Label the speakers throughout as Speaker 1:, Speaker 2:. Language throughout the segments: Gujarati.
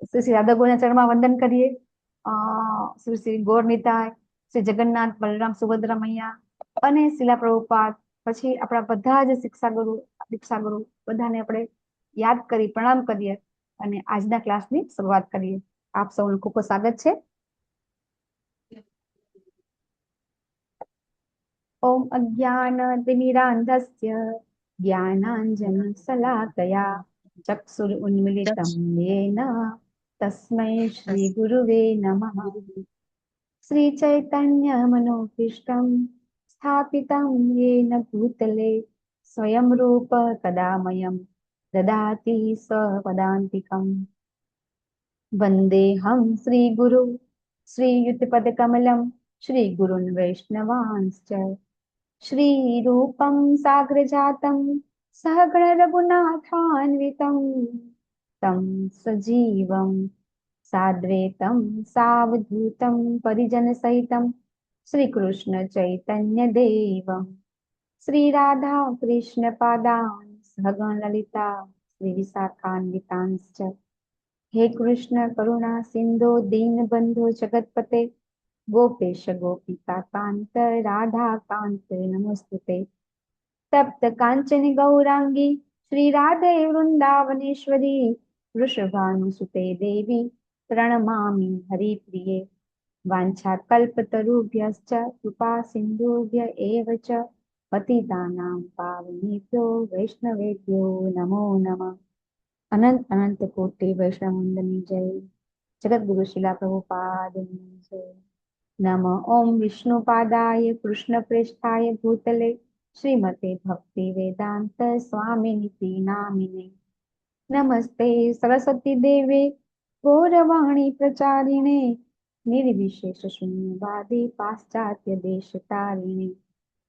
Speaker 1: શ્રી શ્રી રાધા ગોવિંદના ચરણમાં વંદન કરીએ. શ્રી શ્રી ગૌરનિતાય, શ્રી જગન્નાથ, બલરામ, સુભદ્રા મૈયા અને શિલા પ્રભુપાદ, પછી આપણા બધા જ શિક્ષાગુરુ, દીક્ષાગુરુ બધાને આપણે યાદ કરી પ્રણામ કરીએ અને આજના ક્લાસની શરૂઆત કરીએ. આપ સૌનું ખૂબ ખૂબ સ્વાગત છે. ઓમ અજ્ઞાનતિમિરાન્ધસ્ય જ્ઞાનાંજનશલાકયા ચક્ષુરુન્મિલિतं येन તસ્मै શ્રી ગુરુવે નમઃ. શ્રી ચૈતન્ય મનોભીષ્ટં સ્થાપિतं येन ભૂતલે સ્વયં રૂપ કદામયં દદાતિ સ્વપદાન્તિકम्. વંદેહં શ્રી ગુરુ શ્રીયુતપદકમલં શ્રી ગુરુन् વૈષ્ણવાંશ્ચ શ્રીરૂપં સાગ્રજાतं સહગણ રઘુનાથાન્વિतं तं સજીવં સાદ્વૈतं સાવધૂतं પરિજનસહિतं શ્રીકૃષ્ણ ચૈતન્ય દેવં શ્રી રાધા કૃષ્ણ પાદાન સહગણ લલિતા શ્રી વિશાખાન્વિતાંશ્ચ. હે કૃષ્ણ કરુણા સિંધો દીનબંધો જગતપતે ગોપેશ ગોપિકા કાંત રાધા કાંત નમસ્તુતે. તપ્ત કાંચન ગૌરાંગી શ્રી રાધે વૃંદાવનેશ્વરી વૃષભાનુસુતે દેવી પ્रणमामि हरिप्रिये. वाञ्छा कल्पतरुभ्यश्च कृपा सिन्धुभ्य एव च पतितानां पावनेभ्यो वैष्णवेभ्यो नमो नमः. अनंत अनंत कोटि वैष्णव वंदनी जय. जगत गुरु शिला प्रभुपादनी जय. नमः ओम विष्णुपादाय कृष्ण प्रेष्ठाय भूतले श्रीमते भक्ति वेदांत स्वामिनिति नामिने. नमस्ते सरस्वती देवे गौरवाणी प्रचारिणे निर्विशेष शून्यवादी पाश्चात्य देश तारिणे.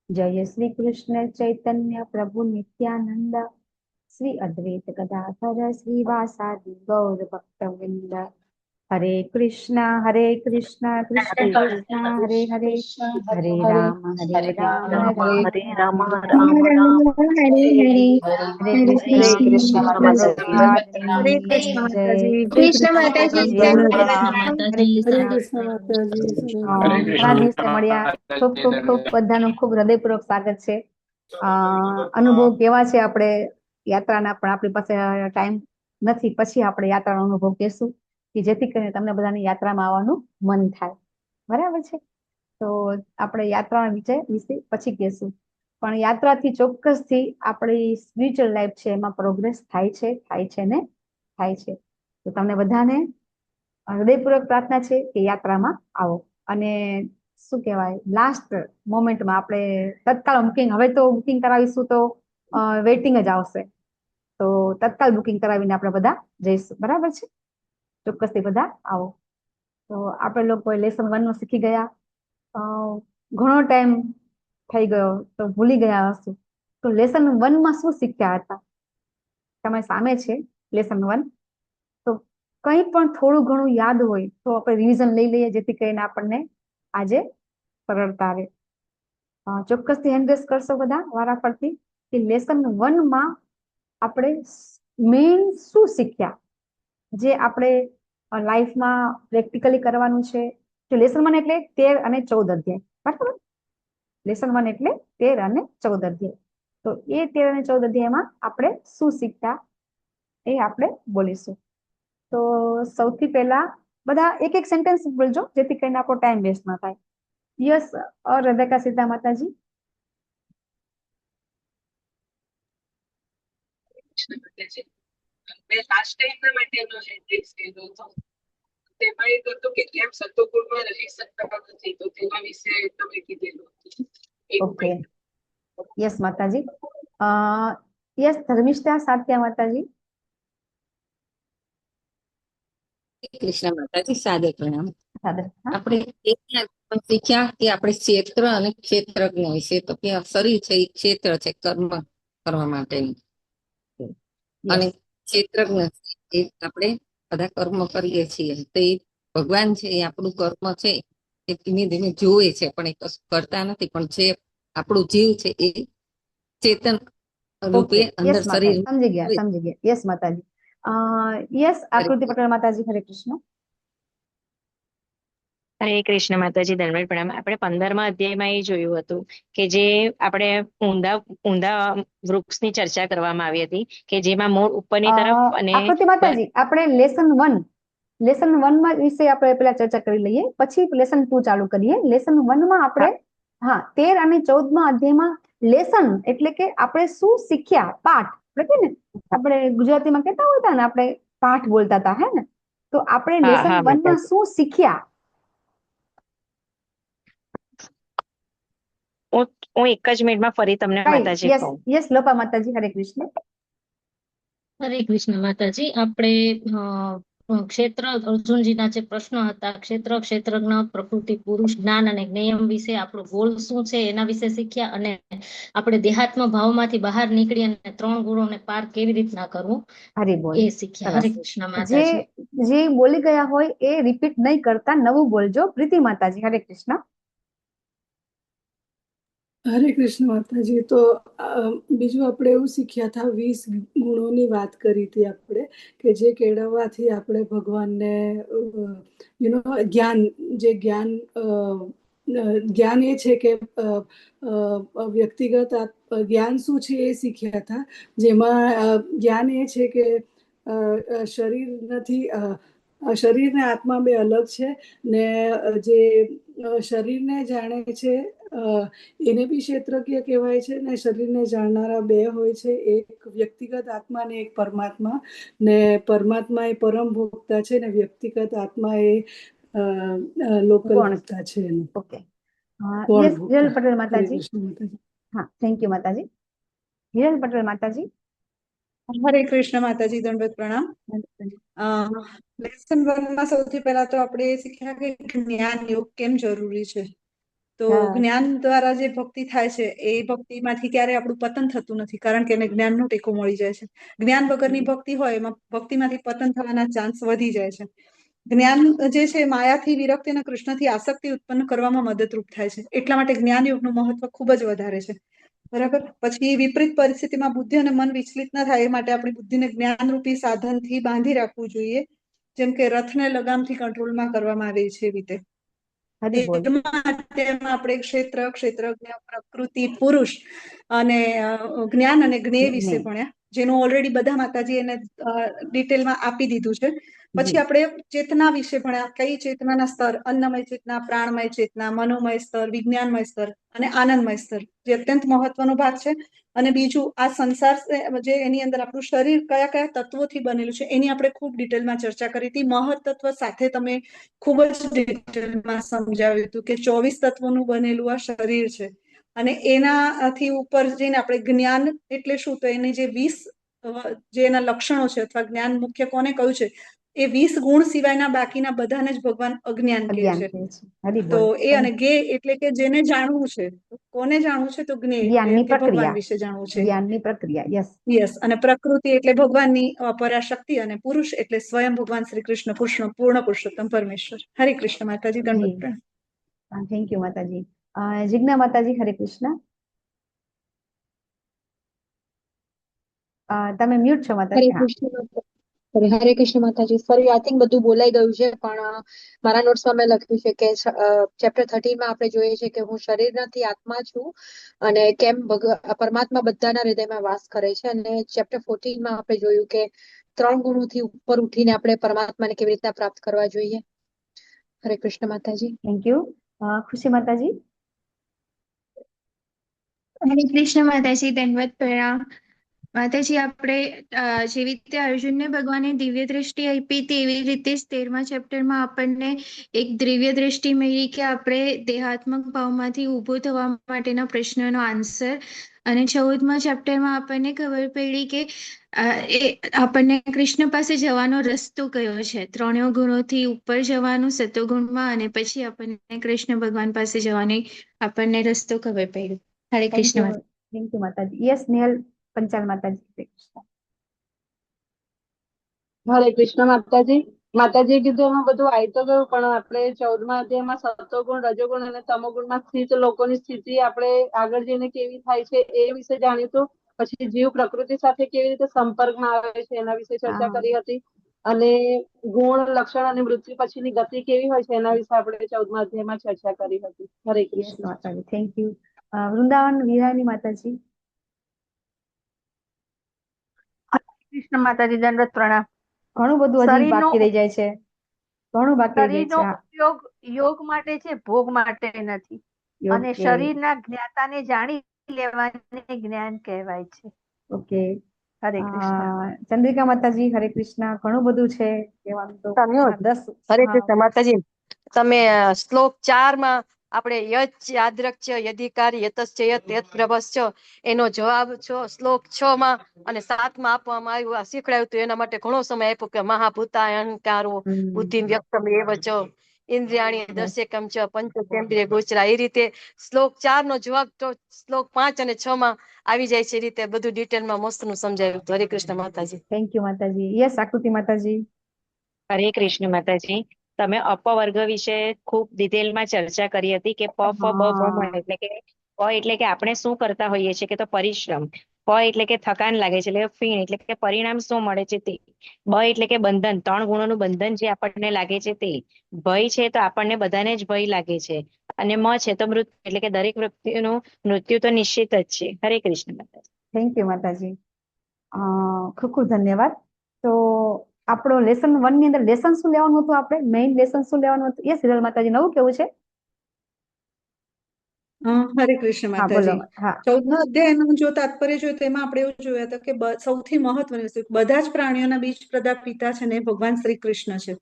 Speaker 1: जय श्री कृष्ण चैतन्य प्रभु नित्यानंद श्री अद्वैत गदाधर श्रीवासादि गौर भक्तवृंद. हरे कृष्णा कृष्ण कृष्ण हरे हरे हरे राम राम
Speaker 2: हरे राम
Speaker 1: राम
Speaker 2: राम राम
Speaker 3: हरे हरे
Speaker 1: हरे
Speaker 3: हरे
Speaker 1: कृष्ण
Speaker 3: कृष्ण
Speaker 1: प्रभुपादनी
Speaker 3: हरे कृष्ण
Speaker 1: जय.
Speaker 3: कृष्ण माता जी
Speaker 1: हरे
Speaker 3: जय
Speaker 1: हरे
Speaker 2: हरे
Speaker 1: कृष्ण.
Speaker 2: हरे
Speaker 1: ઘણા
Speaker 2: कृष्ण
Speaker 1: દિવસે મળ્યા. ખૂબ ખૂબ ખૂબ બધાનું ખૂબ હૃદયપૂર્વક સ્વાગત છે. અનુભવ કેવા છે આપણે યાત્રાના, પણ આપણી પાસે ટાઈમ નથી. પછી આપણે યાત્રાનો અનુભવ કહેશું કે જેથી કરીને તમને બધાની યાત્રામાં આવવાનું મન થાય. બરાબર છે? તો આપણે યાત્રાના વિશે પછી કહેશું. પણ યાત્રાથી ચોક્કસથી આપણી સ્પિરિચ્યુઅલ લાઈફ છે એમાં પ્રોગ્રેસ થાય છે ને થાય છે. તો તમને બધાને હૃદયપૂર્વક પ્રાર્થના છે કે યાત્રામાં આવો. અને શું કહેવાય, લાસ્ટ મોમેન્ટમાં આપણે તત્કાળ બુકિંગ, હવે તો બુકિંગ કરાવીશું તો વેઇટિંગ જ આવશે. તો તત્કાલ બુકિંગ કરાવીને આપણે બધા જઈશું. બરાબર છે? ચોક્કસથી બધા આવો. તો આપણે લોકો લેસન 1 નું શીખી ગયા. ઘણો ટાઈમ થઈ ગયો તો ભૂલી ગયા હશું. તો લેસન 1 માં શું શીખ્યા હતા? તમારી સામે છે લેસન 1. તો કંઈ પણ થોડું ઘણું યાદ હોય તો આપણે રિવિઝન લઈ લઈએ, જેથી કરીને આપણને આજે સરળતા રહે. ચોક્કસથી હેન્ડ રેસ કરશો બધા વારાફરતી કે લેસન 1 માં આપણે મેઇન શું શીખ્યા, જે આપણે લાઈફમાં પ્રેક્ટિકલી કરવાનું છે. જો લેસન 1 એટલે 13 અને 14 અધ્યાય, બરાબર? લેસન 1 એટલે 13 અને 14 અધ્યાય. તો એ 13 અને 14 અધ્યાયમાં આપણે શું શીખ્યા એ આપણે બોલીશું. તો સૌથી પહેલા બધા એક એક સેન્ટેન્સ બોલજો, જેથી કરીને આપણો ટાઈમ વેસ્ટ ના થાય. યસ રેબેકા સીતા માતાજી.
Speaker 4: મેં લાસ્ટ ટાઈમ માટેનો એડ્રેસ કીધો હતો. તેમાં એક હતું કે કેમ સતોગુણમાં રહી શકતા નથી, તો તેના વિશે તમે કીધેલું હતું.
Speaker 1: ઓકે, યસ માતાજી. યસ ધર્મિષ્ઠા સાત્યા માતાજી.
Speaker 2: કૃષ્ણ માતાજી, સાદે પ્રણામ.
Speaker 1: સાદર.
Speaker 2: આપણે શીખ્યા કે આપણે ક્ષેત્ર અને ક્ષેત્રજ્ઞ વિશે, તો કે શરીર છે એ ક્ષેત્ર છે કર્મ કરવા માટેનું, અને ક્ષેત્રજ્ઞ એ આપણે બધા કર્મ કરીએ છીએ. તો એ ભગવાન છે એ આપણું કર્મ છે એ ધીમે ધીમે જોવે છે, પણ એ કશું કરતા નથી. પણ જે આપણું જીવ છે એ ચેતન રૂપે અંદર શરીર.
Speaker 1: સમજી ગયા. યસ માતાજી. યસ, આકૃતિ પટેલ માતાજી, હરે કૃષ્ણ.
Speaker 3: હરે કૃષ્ણ માતાજી, દંડવત પ્રણામ. આપણે 15મા અધ્યાયમાં એ જોયું હતું કે જે આપણે ઊંધા ઊંધા વૃક્ષની ચર્ચા કરવામાં આવી હતી કે જેમાં મૂળ ઉપરની તરફ અને
Speaker 1: આકૃતિ માતાજી, આપણે લેસન 1 માં વિશે આપણે પેલા ચર્ચા કરી લઈએ, પછી લેસન 2 ચાલુ કરીએ. લેસન 1 માં આપણે 13 અને 14મા અધ્યાયમાં લેસન એટલે કે આપણે શું શીખ્યા, પાઠ. એટલે કે ને આપણે ગુજરાતીમાં કહેતા હોતા ને, આપણે પાઠ બોલતા હતા, હે ને? તો આપણે લેસન 1 માં શું શીખ્યા?
Speaker 3: હું એક જ મિનિટમાં ફરી તમને માતાજી કહું.
Speaker 1: યસ, લોપા માતાજી, હરે કૃષ્ણ.
Speaker 5: હરે કૃષ્ણ માતાજી. આપણે ક્ષેત્ર અર્જુનજીના જે પ્રશ્નો હતા, ક્ષેત્રજ્ઞ, પ્રકૃતિ, પુરુષ, જ્ઞાન અને જ્ઞેયમ વિશે આપણો ગોલ શું છે એના વિશે શીખ્યા, અને આપણે દેહાત્મ ભાવમાંથી બહાર નીકળી અને 3 ગુણોને પાર કેવી રીતના કરવું એ શીખ્યા. હરે કૃષ્ણ માતાજી.
Speaker 1: જે બોલી ગયા હોય એ રિપીટ નહીં કરતા, નવું બોલજો. પ્રીતિ માતાજી, હરે કૃષ્ણ.
Speaker 6: હરે કૃષ્ણ માતાજી. તો બીજું આપણે એવું શીખ્યા હતા, 20 ગુણોની વાત કરી હતી આપણે, કે જે કેળવવાથી આપણે ભગવાનને જ્ઞાન એ છે કે વ્યક્તિગત જ્ઞાન શું છે એ શીખ્યા હતા. જેમાં જ્ઞાન એ છે કે શરીર નથી, શરીર ને આત્મા બે અલગ છે, ને જે શરીરને જાણે છે એને બી ક્ષેત્રજ્ઞ કહેવાય છે, ને શરીરને જાણનારા બે હોય છે, એક વ્યક્તિગત આત્મા ને એક પરમાત્મા. ને પરમાત્મા એ પરમ ભોગતા છે, ને વ્યક્તિગત આત્મા એ લોકલ ભોગતા છે.
Speaker 1: ઓકે, યસ, હિરલ પટેલ માતાજી. હા, થેન્ક યુ માતાજી. હિરલ પટેલ માતાજી.
Speaker 7: હરે કૃષ્ણ માતાજી, દંડવત પ્રણામ. લેસન 1 માં સૌથી પહેલા તો આપણે એ શીખ્યા કે જ્ઞાન યોગ કેમ જરૂરી છે. તો જ્ઞાન દ્વારા જે ભક્તિ થાય છે એ ભક્તિમાંથી ક્યારે આપણું પતન થતું નથી, કારણ કે એને જ્ઞાનનો ટેકો મળી જાય છે. જ્ઞાન વગરની ભક્તિ હોય એમાં ભક્તિમાંથી પતન થવાના ચાન્સ વધી જાય છે. જ્ઞાન જે છે માયાથી વિરક્તિ અને કૃષ્ણથી આસક્તિ ઉત્પન્ન કરવામાં મદદરૂપ થાય છે. એટલા માટે જ્ઞાન યોગનું મહત્વ ખૂબ જ વધારે છે. બરાબર. પછી વિપરીત પરિસ્થિતિમાં બુદ્ધિ અને મન વિચલિત ન થાય એ માટે આપણી બુદ્ધિને જ્ઞાનરૂપી સાધનથી બાંધી રાખવું જોઈએ, જેમ કે રથને લગામથી કંટ્રોલમાં કરવામાં આવે છે એવી રીતે. આપણે ક્ષેત્રજ્ઞ, પ્રકૃતિ, પુરુષ અને જ્ઞાન અને જ્ઞેય વિશે ભણ્યા, જેનું ઓલરેડી બધા માતાજી એને ડિટેલમાં આપી દીધું છે. પછી આપણે ચેતના વિશે ભણ્યા, કઈ ચેતનાના સ્તર, અન્નમય ચેતના, પ્રાણમય ચેતના, મનોમય સ્તર, વિજ્ઞાનમય સ્તર અને આનંદમય સ્તર, જે અત્યંત મહત્વનો ભાગ છે. અને બીજું, આ સંસાર જે એની અંદર આપણું શરીર કયા કયા તત્વોથી બનેલું છે એની આપણે ખૂબ ડિટેલમાં ચર્ચા કરી હતી. મહત્તત્વ સાથે તમે ખૂબ જ ડિટેલમાં સમજાવ્યું હતું કે 24 તત્વોનું બનેલું આ શરીર છે, અને એનાથી ઉપર જઈને આપણે જ્ઞાન એટલે શું, તો એની જે 20 જે એના લક્ષણો છે, અથવા જ્ઞાન મુખ્ય કોને કહ્યું છે, એ 20 ગુણ સિવાયના બાકીના બધાને જ ભગવાન અજ્ઞાન કહે છે. તો એ અને જ્ઞેય એટલે કે જેને જાણવું છે. કોને જાણવું છે? તો જ્ઞેય, ભગવાન વિશે જાણવું છે,
Speaker 1: જ્ઞાનની પ્રક્રિયા.
Speaker 7: યસ. અને પ્રકૃતિ એટલે ભગવાનની પરાશક્તિ, અને પુરુષ એટલે સ્વયં ભગવાન શ્રી કૃષ્ણ, પૂર્ણ પુરુષોત્તમ પરમેશ્વર. હરે કૃષ્ણ માતાજી, દંડવત પ્રણામ.
Speaker 1: થેન્ક યુ માતાજી. જિજ્ઞા માતાજી, હરે કૃષ્ણ. તમે મ્યુટ છો માતાજી.
Speaker 8: હરે કૃષ્ણ માતાજી. ફરી આઈ થિંક બધું બોલાઈ ગયું છે, પણ મારા નોટ્સમાં મેં લખ્યું છે કે ચેપ્ટર 13 માં આપણે જોઈએ છે કે હું શરીર નથી, આત્મા છું, અને કેમ પરમાત્મા બધાના હૃદયમાં વાસ કરે છે. અને ચેપ્ટર 14 માં આપણે જોયું કે 3 ગુણોથી ઉપર ઉઠીને આપણે પરમાત્માને કેવી રીતના પ્રાપ્ત કરવા જોઈએ. હરે કૃષ્ણ માતાજી.
Speaker 1: Thank you. ખુશી માતાજી.
Speaker 3: હરે કૃષ્ણ માતાજી, દંડવત પ્રણામ. માતાજી, આપણે જેવી રીતે અર્જુનને ભગવાને દિવ્ય દ્રષ્ટિ આપી તેવી રીતે 13મા ચેપ્ટરમાં આપણને એક દિવ્ય દ્રષ્ટિ મળી કે આપણે દેહાત્મક ભાવમાંથી ઊભો થવા માટેના પ્રશ્નનો આન્સર. અને 14મા ચેપ્ટરમાં આપણને ખબર પડી કે આપણને કૃષ્ણ પાસે જવાનો રસ્તો કયો છે. 3 ગુણોથી ઉપર જવાનું સતોગુણમાં, અને પછી આપણને કૃષ્ણ ભગવાન પાસે જવાની આપણને રસ્તો ખબર પડ્યો. હરે કૃષ્ણ.
Speaker 1: થેન્ક યુ માતાજી. યસ, નેહલ પંચાલ માતાજી.
Speaker 9: હરે કૃષ્ણ માતાજી. માતાજીએ કીધું એમાં બધું આવી તો ગયું, પણ આપણે 14મા અધ્યાયમાં સતોગુણ, રજોગુણ અને તમોગુણમાં સ્થિત લોકોની સ્થિતિ આપણે આગળ જઈને કેવી થાય છે એ વિશે જાણ્યું હતું. પછી જીવ પ્રકૃતિ સાથે કેવી રીતે સંપર્કમાં આવે છે એના વિશે ચર્ચા
Speaker 1: હા.
Speaker 9: કરી હતી. અને ગુણ, લક્ષણ અને મૃત્યુ પછીની ગતિ કેવી હોય છે એના વિશે આપણે 14મા અધ્યાયમાં ચર્ચા કરી હતી. હરે
Speaker 1: યસ
Speaker 9: કૃષ્ણ.
Speaker 1: માતાજી, થેન્ક યુ. વૃંદાવન વિહારની માતાજી.
Speaker 10: કૃષ્ણ માતાજી, દંડવત પ્રણામ.
Speaker 1: ઘણું બધું હજી
Speaker 10: શરીરનો
Speaker 1: બાકી રહી જાય છે, ઘણું બાકી રહી
Speaker 10: શરીરનો
Speaker 1: જાય છે.
Speaker 10: ઉપયોગ યોગ માટે છે, ભોગ માટે નથી. અને
Speaker 1: ઓકે
Speaker 10: શરીરના જ્ઞાતાને જાણી લેવાને જ્ઞાન કહેવાય છે.
Speaker 1: ઓકે.
Speaker 10: હરે કૃષ્ણ.
Speaker 1: ચંદ્રિકા માતાજી, હરે કૃષ્ણ. ઘણું બધું છે કહેવાનું તો.
Speaker 11: ધન્યવાદ.
Speaker 1: 10.
Speaker 11: હરે
Speaker 1: હા,
Speaker 11: કૃષ્ણ માતાજી. તમે શ્લોક 4 માં આપણે યચ યાદ્રક્ય યધિકારી યતશ્ચ યત યત પ્રભશ્ચ એનો જવાબ શ્લોક 6 માં અને 7 માં આપવામાં આવ્યું, આ શીખડાયું હતું. એના માટે ઘણો સમય આપ્યો કે મહાભૂતા અહંકારો બુદ્ધિ વ્યક્તમ એવ ચ ઇન્દ્રિયાણી દશેકમ ચ પંચેન્દ્રિય ગોચરા. એ રીતે શ્લોક 4 નો જવાબ તો શ્લોક 5 અને 6 માં આવી જાય છે. એ રીતે બધું ડિટેલમાં મસ્તનું સમજાવ્યું હતું. હરે કૃષ્ણ માતાજી.
Speaker 1: થેન્ક યુ માતાજી. યસ આકૃતિ માતાજી.
Speaker 12: હરે કૃષ્ણ માતાજી. તમે અપવર્ગ વિશે ખૂબ ડિટેલમાં ચર્ચા કરી હતી કે પ ફ બ ભ મ એટલે કે પ એટલે કે આપણે શું કરતા હોઈએ છીએ કે તો પરિશ્રમ, પ એટલે કે થકાન લાગે છે એટલે ફીણ એટલે કે પરિણામ શું મળે છે તે, બ એટલે કે બંધન, 3 ગુણોનું બંધન જે આપણને લાગે છે તે, ભય છે તો આપણને બધાને જ ભય લાગે છે, અને મ છે તો મૃત્યુ એટલે કે દરેક વ્યક્તિનું મૃત્યુ તો નિશ્ચિત જ છે. હરે કૃષ્ણ માતાજી.
Speaker 1: થેન્ક યુ માતાજી. ખૂબ ખૂબ ધન્યવાદ. તો આપણો લેસન 1 ની અંદર લેસન શું લેવાનું હતું? આપણે મેઇન લેસન શું લેવાનું હતું? યસ હિરલ માતાજી, નવું કેવું છે?
Speaker 7: હરે કૃષ્ણ
Speaker 1: હા બોલો.
Speaker 7: માતાજી.
Speaker 1: હા
Speaker 7: 14મા અધ્યાયનું જો તાત્પર્ય જોઈએ તો એમાં આપણે એવું જોયા હતા કે સૌથી મહત્વની વસ્તુ, બધા જ પ્રાણીઓના બીજ પ્રદાતા પિતા છે ને ભગવાન શ્રી કૃષ્ણ છે.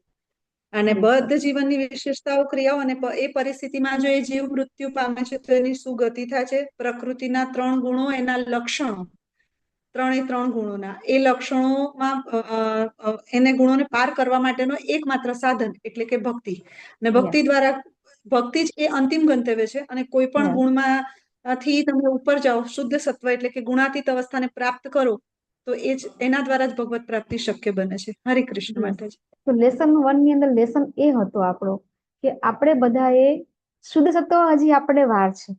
Speaker 7: અને બદ્ધ જીવનની વિશેષતાઓ, ક્રિયાઓ અને એ પરિસ્થિતિમાં જો એ જીવ મૃત્યુ પામે છે તો એની શું ગતિ થાય છે. પ્રકૃતિના 3 ગુણો, એના લક્ષણો, 3 ગુણોના એ લક્ષણોમાં એને ગુણોને પાર કરવા માટેનો એકમાત્ર સાધન એટલે કે ભક્તિ. અને ભક્તિ દ્વારા, ભક્તિ જ એ અંતિમ ગંતવ્ય છે. અને કોઈ પણ ગુણમાંથી તમે ઉપર જાઓ, શુદ્ધ સત્વ એટલે કે ગુણાતીત અવસ્થાને પ્રાપ્ત કરો, તો એ જ એના દ્વારા જ ભગવત પ્રાપ્તિ શક્ય બને છે. હરે કૃષ્ણ માતાજી.
Speaker 1: તો લેસન 1 ની અંદર લેસન એ હતો આપણો કે આપણે બધાએ શુદ્ધ સત્વ, હજી આપણે વાર છે.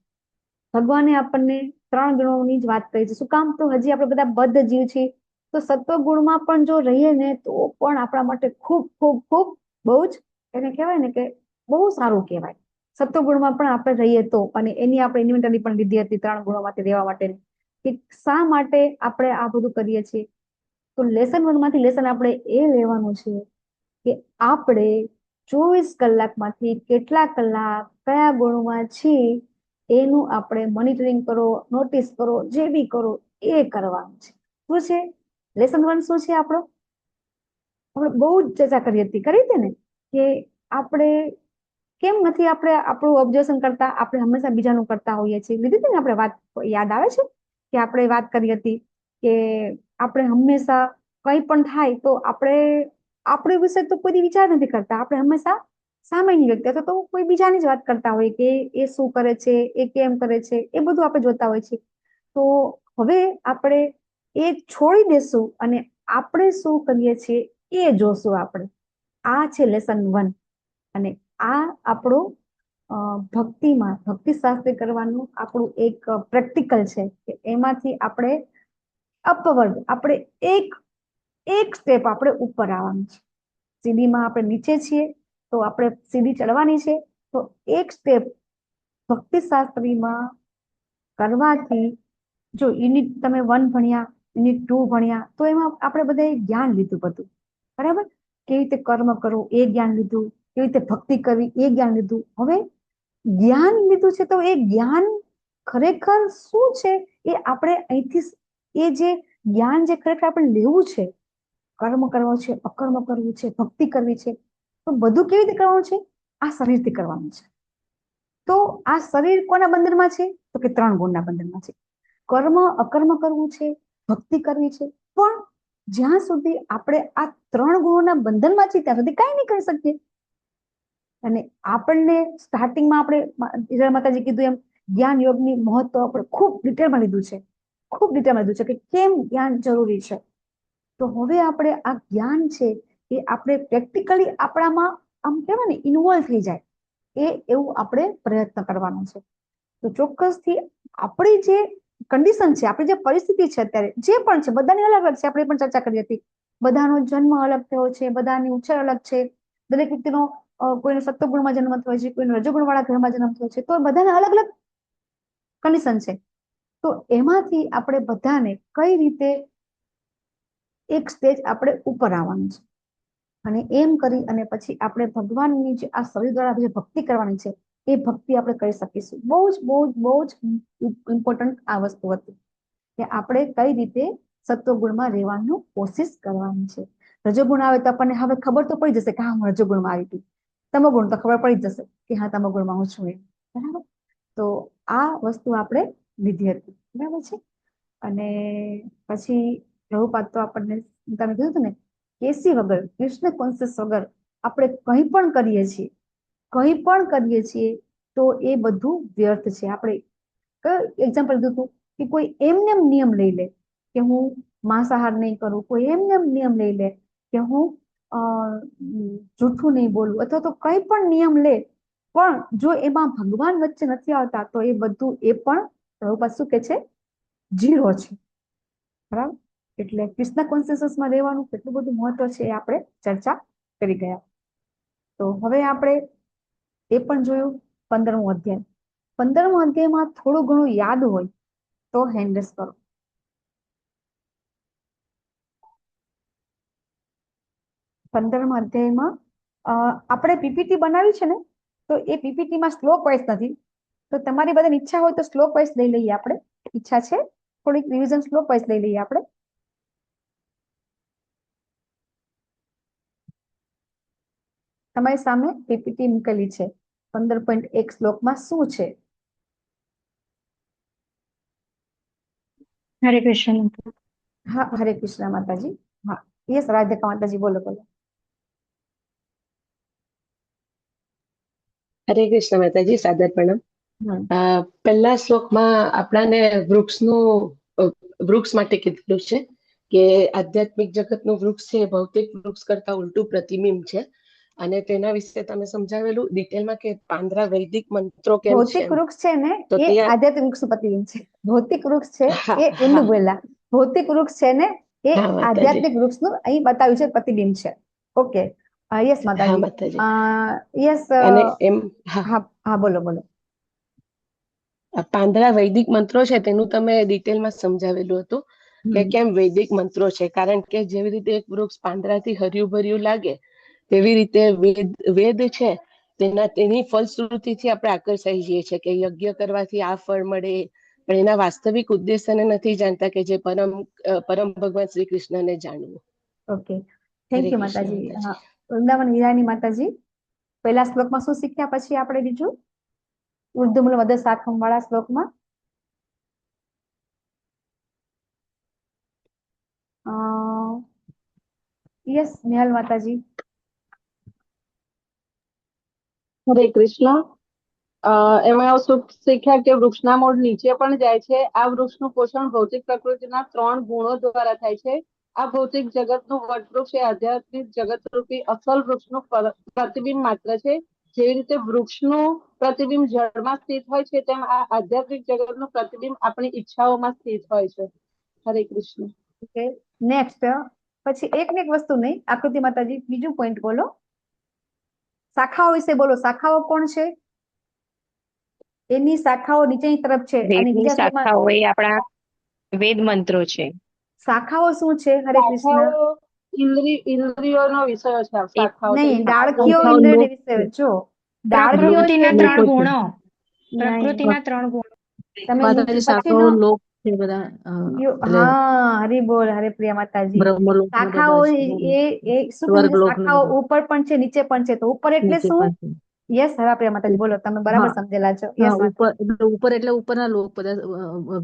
Speaker 1: ભગવાને આપણને 3 ગુણોની જ વાત કરી છે. શું કામ? તો હજી આપણે બધા બદ્ધ જીવ છીએ. તો સત્વ ગુણમાં પણ જો રહીએ ને તો પણ આપણા માટે ખૂબ ખૂબ ખૂબ બહુ જ એને કહેવાય ને કે બહુ સારું કહેવાય. સત્વ ગુણમાં પણ આપણે રહીએ તો. અને એની આપણે ઇન્વેન્ટરી પણ લીધી હતી 3 ગુણોમાંથી રહેવા માટે, કે શા માટે આપણે આ બધું કરીએ છીએ. તો લેસન 1 માંથી લેસન આપણે એ લેવાનું છે કે આપણે 24 કલાકમાંથી કેટલા કલાક કયા ગુણમાં છીએ એનું આપણે મોનિટરિંગ કરો, નોટિસ કરો, જે બી કરો એ કરવાનું છે. શું છે લેસન 1? શું છે આપણો? આપણે બહુ જ ચર્ચા કરી હતી ને કે આપણે કેમ નથી આપણે આપણું ઓબ્ઝર્વેશન કરતા, આપણે હંમેશા બીજાનું કરતા હોઈએ છીએ. લીધી હતી ને આપણે વાત, યાદ આવે છે કે આપણે વાત કરી હતી કે આપણે હંમેશા કંઈ પણ થાય તો આપણે વિશે તો કોઈ વિચાર નથી કરતા. આપણે હંમેશા સામાન્ય વ્યક્તિ અથવા તો કોઈ બીજાની જ વાત કરતા હોય કે એ શું કરે છે, એ કેમ કરે છે, એ બધું આપણે જોતા હોય છે. તો હવે આપણે એ છોડી દેશું અને આપણે શું કરીએ છીએ એ જોશું. આપણે આ છે લેસન 1. અને આ આપણું ભક્તિમાં, ભક્તિ શાસ્ત્રી કરવાનું આપણું એક પ્રેક્ટિકલ છે કે એમાંથી આપણે અપવર્ગ, આપણે એક સ્ટેપ આપણે ઉપર આવવાનું છે. સીડીમાં આપણે નીચે છીએ તો આપણે સીડી ચડવાની છે. તો એક સ્ટેપ ભક્તિ શાસ્ત્રીમાં કરવાથી, જો યુનિટ તમે 1 ભણ્યા, યુનિટ 2 ભણ્યા, તો એમાં આપણે બધાએ જ્ઞાન લીધું બધું, બરાબર? કેવી રીતે કર્મ કરવું એ જ્ઞાન લીધું, કેવી રીતે ભક્તિ કરવી એ જ્ઞાન લીધું. હવે જ્ઞાન લીધું છે તો એ જ્ઞાન ખરેખર શું છે એ આપણે અહીંથી, એ જે જ્ઞાન જે ખરેખર આપણે લેવું છે, કર્મ કરવો છે, અકર્મ કરવું છે, ભક્તિ કરવી છે, તો બધું કેવી રીતે કરવાનું છે? આ શરીરથી કરવાનું છે. તો આ શરીર કોના બંધનમાં છે? તો કે 3 ગુણના બંધનમાં છે. કર્મ અકર્મ કરવું છે, ભક્તિ કરવી છે, પણ જ્યાં સુધી આપણે આ 3 ગુણોના બંધનમાં છીએ ત્યાં સુધી કઈ નહીં કરી શકીએ. અને આપણને સ્ટાર્ટિંગમાં આપણે માતાજી કીધું એમ જ્ઞાન યોગની મહત્વ આપણે ખૂબ ડિટેલમાં લીધું છે, ખૂબ ડિટેલમાં લીધું છે કે કેમ જ્ઞાન જરૂરી છે. તો હવે આપણે આ જ્ઞાન છે એ આપણે પ્રેક્ટિકલી આપણામાં આમ કહેવાય ને ઇન્વોલ્વ થઈ જાય એવું આપણે પ્રયત્ન કરવાનો છે. તો ચોક્કસથી આપણી જે કન્ડિશન છે, આપણી જે પરિસ્થિતિ છે અત્યારે, જે પણ છે બધાની અલગ અલગ છે. આપણે પણ ચર્ચા કરી હતી, બધાનો જન્મ અલગ થયો છે, બધાની ઉછેર અલગ છે, દરેક વ્યક્તિનો કોઈને સત્વગુણમાં જન્મ થયો છે, કોઈને રજોગુણ વાળા ઘરમાં જન્મ થયો છે, તો બધાને અલગ અલગ કન્ડિશન છે. તો એમાંથી આપણે બધાને કઈ રીતે એક સ્ટેજ આપણે ઉપર આવવાનું છે, અને એમ કરી અને પછી આપણે ભગવાનની જે આ શરીર દ્વારા જે ભક્તિ કરવાની છે એ ભક્તિ આપણે કરી શકીશું. બહુ જ ઇમ્પોર્ટન્ટ આ વસ્તુ હતી કે આપણે કઈ રીતે સત્વગુણમાં રહેવાનું કોશિશ કરવાની છે. રજોગુણ આવે તો આપણને હવે ખબર તો પડી જશે કે હા હું રજોગુણમાં આવી હતી, તમોગુણ તો ખબર પડી જશે કે હા તમોગુણમાં હું છું, બરાબર. તો આ વસ્તુ આપણે લીધી હતી, બરાબર છે. અને પછી પ્રભુપાદ તો આપણને તમે કીધું હતું ને, કેસી વગર, કૃષ્ણ કોન્શિયસ વગર આપણે કંઈ પણ કરીએ છીએ તો એ બધું વ્યર્થ છે. આપણે એક્ઝામ્પલ દીધું હતું કે કોઈ એમને નિયમ લઈ લે કે હું માંસાહાર નહીં કરું, કોઈ એમને નિયમ લઈ લે કે હું જૂઠું નહીં બોલું, અથવા તો કંઈ પણ નિયમ લે, પણ જો એમાં ભગવાન વચ્ચે નથી આવતા તો એ બધું એ પણ પ્રભુપાદ શું કે છે, ઝીરો છે, બરાબર. એટલે કૃષ્ણ કોન્શિયસમાં રહેવાનું કેટલું બધું મહત્વ છે એ આપણે ચર્ચા કરી ગયા. તો હવે આપણે એ પણ જોયું 15મું અધ્યાય. 15મું અધ્યાયમાં થોડું ઘણું યાદ હોય તો હેન્ડ રેઝ કરો. 15મા અધ્યાયમાં આપણે પીપીટી બનાવી છે ને, તો એ પીપીટીમાં શ્લોક વાઇઝ નથી, તો તમારી બધાની ઈચ્છા હોય તો શ્લોક વાઇઝ લઈ લઈએ. આપણે ઈચ્છા છે થોડીક રિવિઝન શ્લોક વાઇઝ લઈ લઈએ આપણે. તમારી સામે પીપીટી મૂકેલી છે. 15.1 શ્લોકમાં શું છે?
Speaker 8: હરે કૃષ્ણ.
Speaker 1: હા, હરે કૃષ્ણ માતાજી. હા, યસ, રાધિકા માતાજી, બોલો બોલો.
Speaker 13: હરે કૃષ્ણ માતાજી, સાદર પ્રણામ. પહેલા શ્લોકમાં આપણાને વૃક્ષ માટે કીધેલું છે કે આધ્યાત્મિક જગતનું વૃક્ષ છે ભૌતિક વૃક્ષ કરતા ઉલટું પ્રતિબિંબ છે, અને તેના વિશે તમે સમજાવેલું ડિટેલમાં કે 15 વૈદિક મંત્રો કેમ છે.
Speaker 1: ભૌતિક વૃક્ષ છે ને એ આધ્યાત્મિક વૃક્ષનું પ્રતિબિંબ છે. ભૌતિક વૃક્ષ છે એ એમનું બોલા, ભૌતિક વૃક્ષ છે ને એ આધ્યાત્મિક વૃક્ષનું અહીં બતાવ્યું છે, પ્રતિબિંબ છે. ઓકે, યસ માતાજી. યસ, હા બોલો બોલો.
Speaker 13: 15 વૈદિક મંત્રો છે તેનું તમે ડિટેલમાં સમજાવેલું હતું કે કેમ વૈદિક મંત્રો છે, કારણ કે જેવી રીતે એક વૃક્ષ પાંદડાથી હર્યું ભર્યું લાગે તેવી રીતે વેદ છે તેની ફલશ્રુતિથી આપણે આકર્ષાઈ જઈએ છીએ કે યજ્ઞ કરવાથી આ ફળ મળે, પણ એના વાસ્તવિક ઉદ્દેશ્યને નથી જાણતા કે જે પરમ ભગવાન શ્રી કૃષ્ણને જાણવું.
Speaker 1: ઓકે, થેન્ક યુ માતાજી. વૃંદાવન વીરાની માતાજી, પહેલા શ્લોકમાં શું શીખ્યા, પછી આપણે બીજું ઉર્ધ્વમૂલ મદ શાખમ વાળા શ્લોકમાં યસ, નિહાલ માતાજી.
Speaker 9: હરે કૃષ્ણ. એમાં શીખ્યા કે વૃક્ષના મૂળ નીચે પણ જાય છે. આ વૃક્ષનું પોષણ ભૌતિક પ્રકૃતિના 3 ગુણો દ્વારા થાય છે. આ ભૌતિક જગતનું વટવૃક્ષ એ આધ્યાત્મિક જગત રૂપી અસલ વૃક્ષનું પ્રતિબિંબ માત્ર છે. જેવી રીતે વૃક્ષનું પ્રતિબિંબ જળમાં સ્થિત હોય છે, તેમ આ આધ્યાત્મિક જગતનું પ્રતિબિંબ આપણી ઈચ્છાઓમાં સ્થિત હોય છે. હરે કૃષ્ણ.
Speaker 1: Okay, next. પછી એક ને એક વસ્તુ નહીં, આકૃતિ માતાજી બીજું પોઈન્ટ બોલો. શાખાઓ વિશે બોલો. શાખાઓ કોણ છે? એની શાખાઓ નીચેની તરફ છે અને બીજા
Speaker 12: શાખાઓ એ આપણા વેદ મંત્રો છે.
Speaker 1: શાખાઓ શું છે? હરે કૃષ્ણ.
Speaker 9: ઇન્દ્રિયોનો વિષય છે શાખાઓ.
Speaker 1: નહીં, ડાળખીઓ ઇન્દ્રિયોનો વિષય. જો
Speaker 5: પ્રકૃતિના 3 ગુણો, પ્રકૃતિના 3 ગુણો.
Speaker 1: તમે શાખાઓ લોક છે બધા. હા, હરિ બોલ, હરે પ્રિયા માતાજી. શાખાઓ એ શું શાખાઓ ઉપર પણ છે, નીચે પણ છે. તો ઉપર એટલે શું? યસ, હરા પ્રિયા માતાજી, બોલો. તમે બરાબર સમજેલા છો. યસ,
Speaker 14: ઉપર એટલે ઉપરના લોક બધા,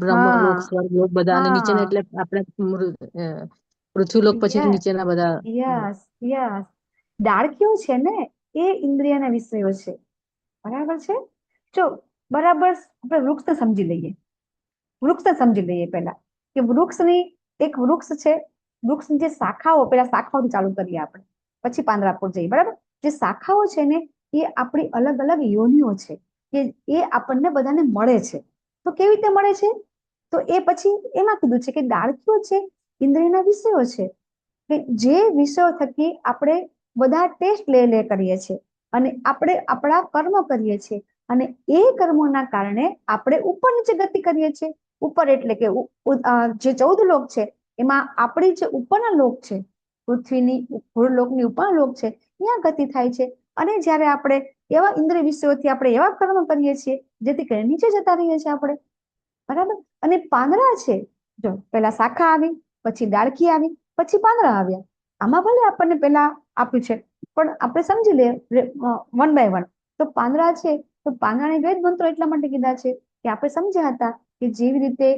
Speaker 14: બ્રહ્મલોક, સ્વર્ગલોક બધા, અને નીચેના એટલે આપણે પૃથ્વીલોક પછી નીચેના બધા.
Speaker 1: Yes yes. ડાળખીઓ છે ને એ ઇન્દ્રિયના વિષયો છે, બરાબર છે. જો બરાબર આપણે વૃક્ષને સમજી લઈએ. પહેલા કે વૃક્ષની એક વૃક્ષ છે, વૃક્ષની જે શાખાઓ, પેલા શાખાઓથી ચાલુ કરીએ આપણે, પછી પાંદડા જઈએ, બરાબર. જે શાખાઓ છે ને એ આપણી અલગ અલગ યોનિઓ છે કે એ આપણને બધાને મળે છે. તો કેવી રીતે મળે છે? તો એ પછી એમાં કીધું છે કે ડાળખીઓ છે ઇન્દ્રિયના વિષયો છે, કે જે વિષયો થકી આપણે બધા ટેસ્ટ લે કરીએ છીએ અને આપણે આપણા કર્મ કરીએ છીએ અને એ કર્મોના કારણે આપણે ઉપર નીચે ગતિ કરીએ છીએ. ઉપર એટલે કે જે 14 લોક છે એમાં આપણી જે ઉપરના લોક છે, પૃથ્વીની લોકની ઉપરના લોક છે, ત્યાં ગતિ થાય છે. અને જ્યારે આપણે એવા ઇન્દ્રિય વિષયોથી આપણે એવા કર્મ કરીએ છીએ જેથી કરીને નીચે જતા રહીએ છીએ આપણે, બરાબર. અને પાંદડા છે, જો પેલા શાખા આવી, પછી ડાળખી આવી, પછી પાંદડા આવ્યા. આમાં ભલે આપણને પેલા આપ્યું છે પણ આપણે સમજી લે વન બાય વન. તો પાંદડા છે તો પાંદડાને વેદ મંત્રો એટલા માટે કીધા છે કે આપણે સમજ્યા હતા કે જેવી રીતે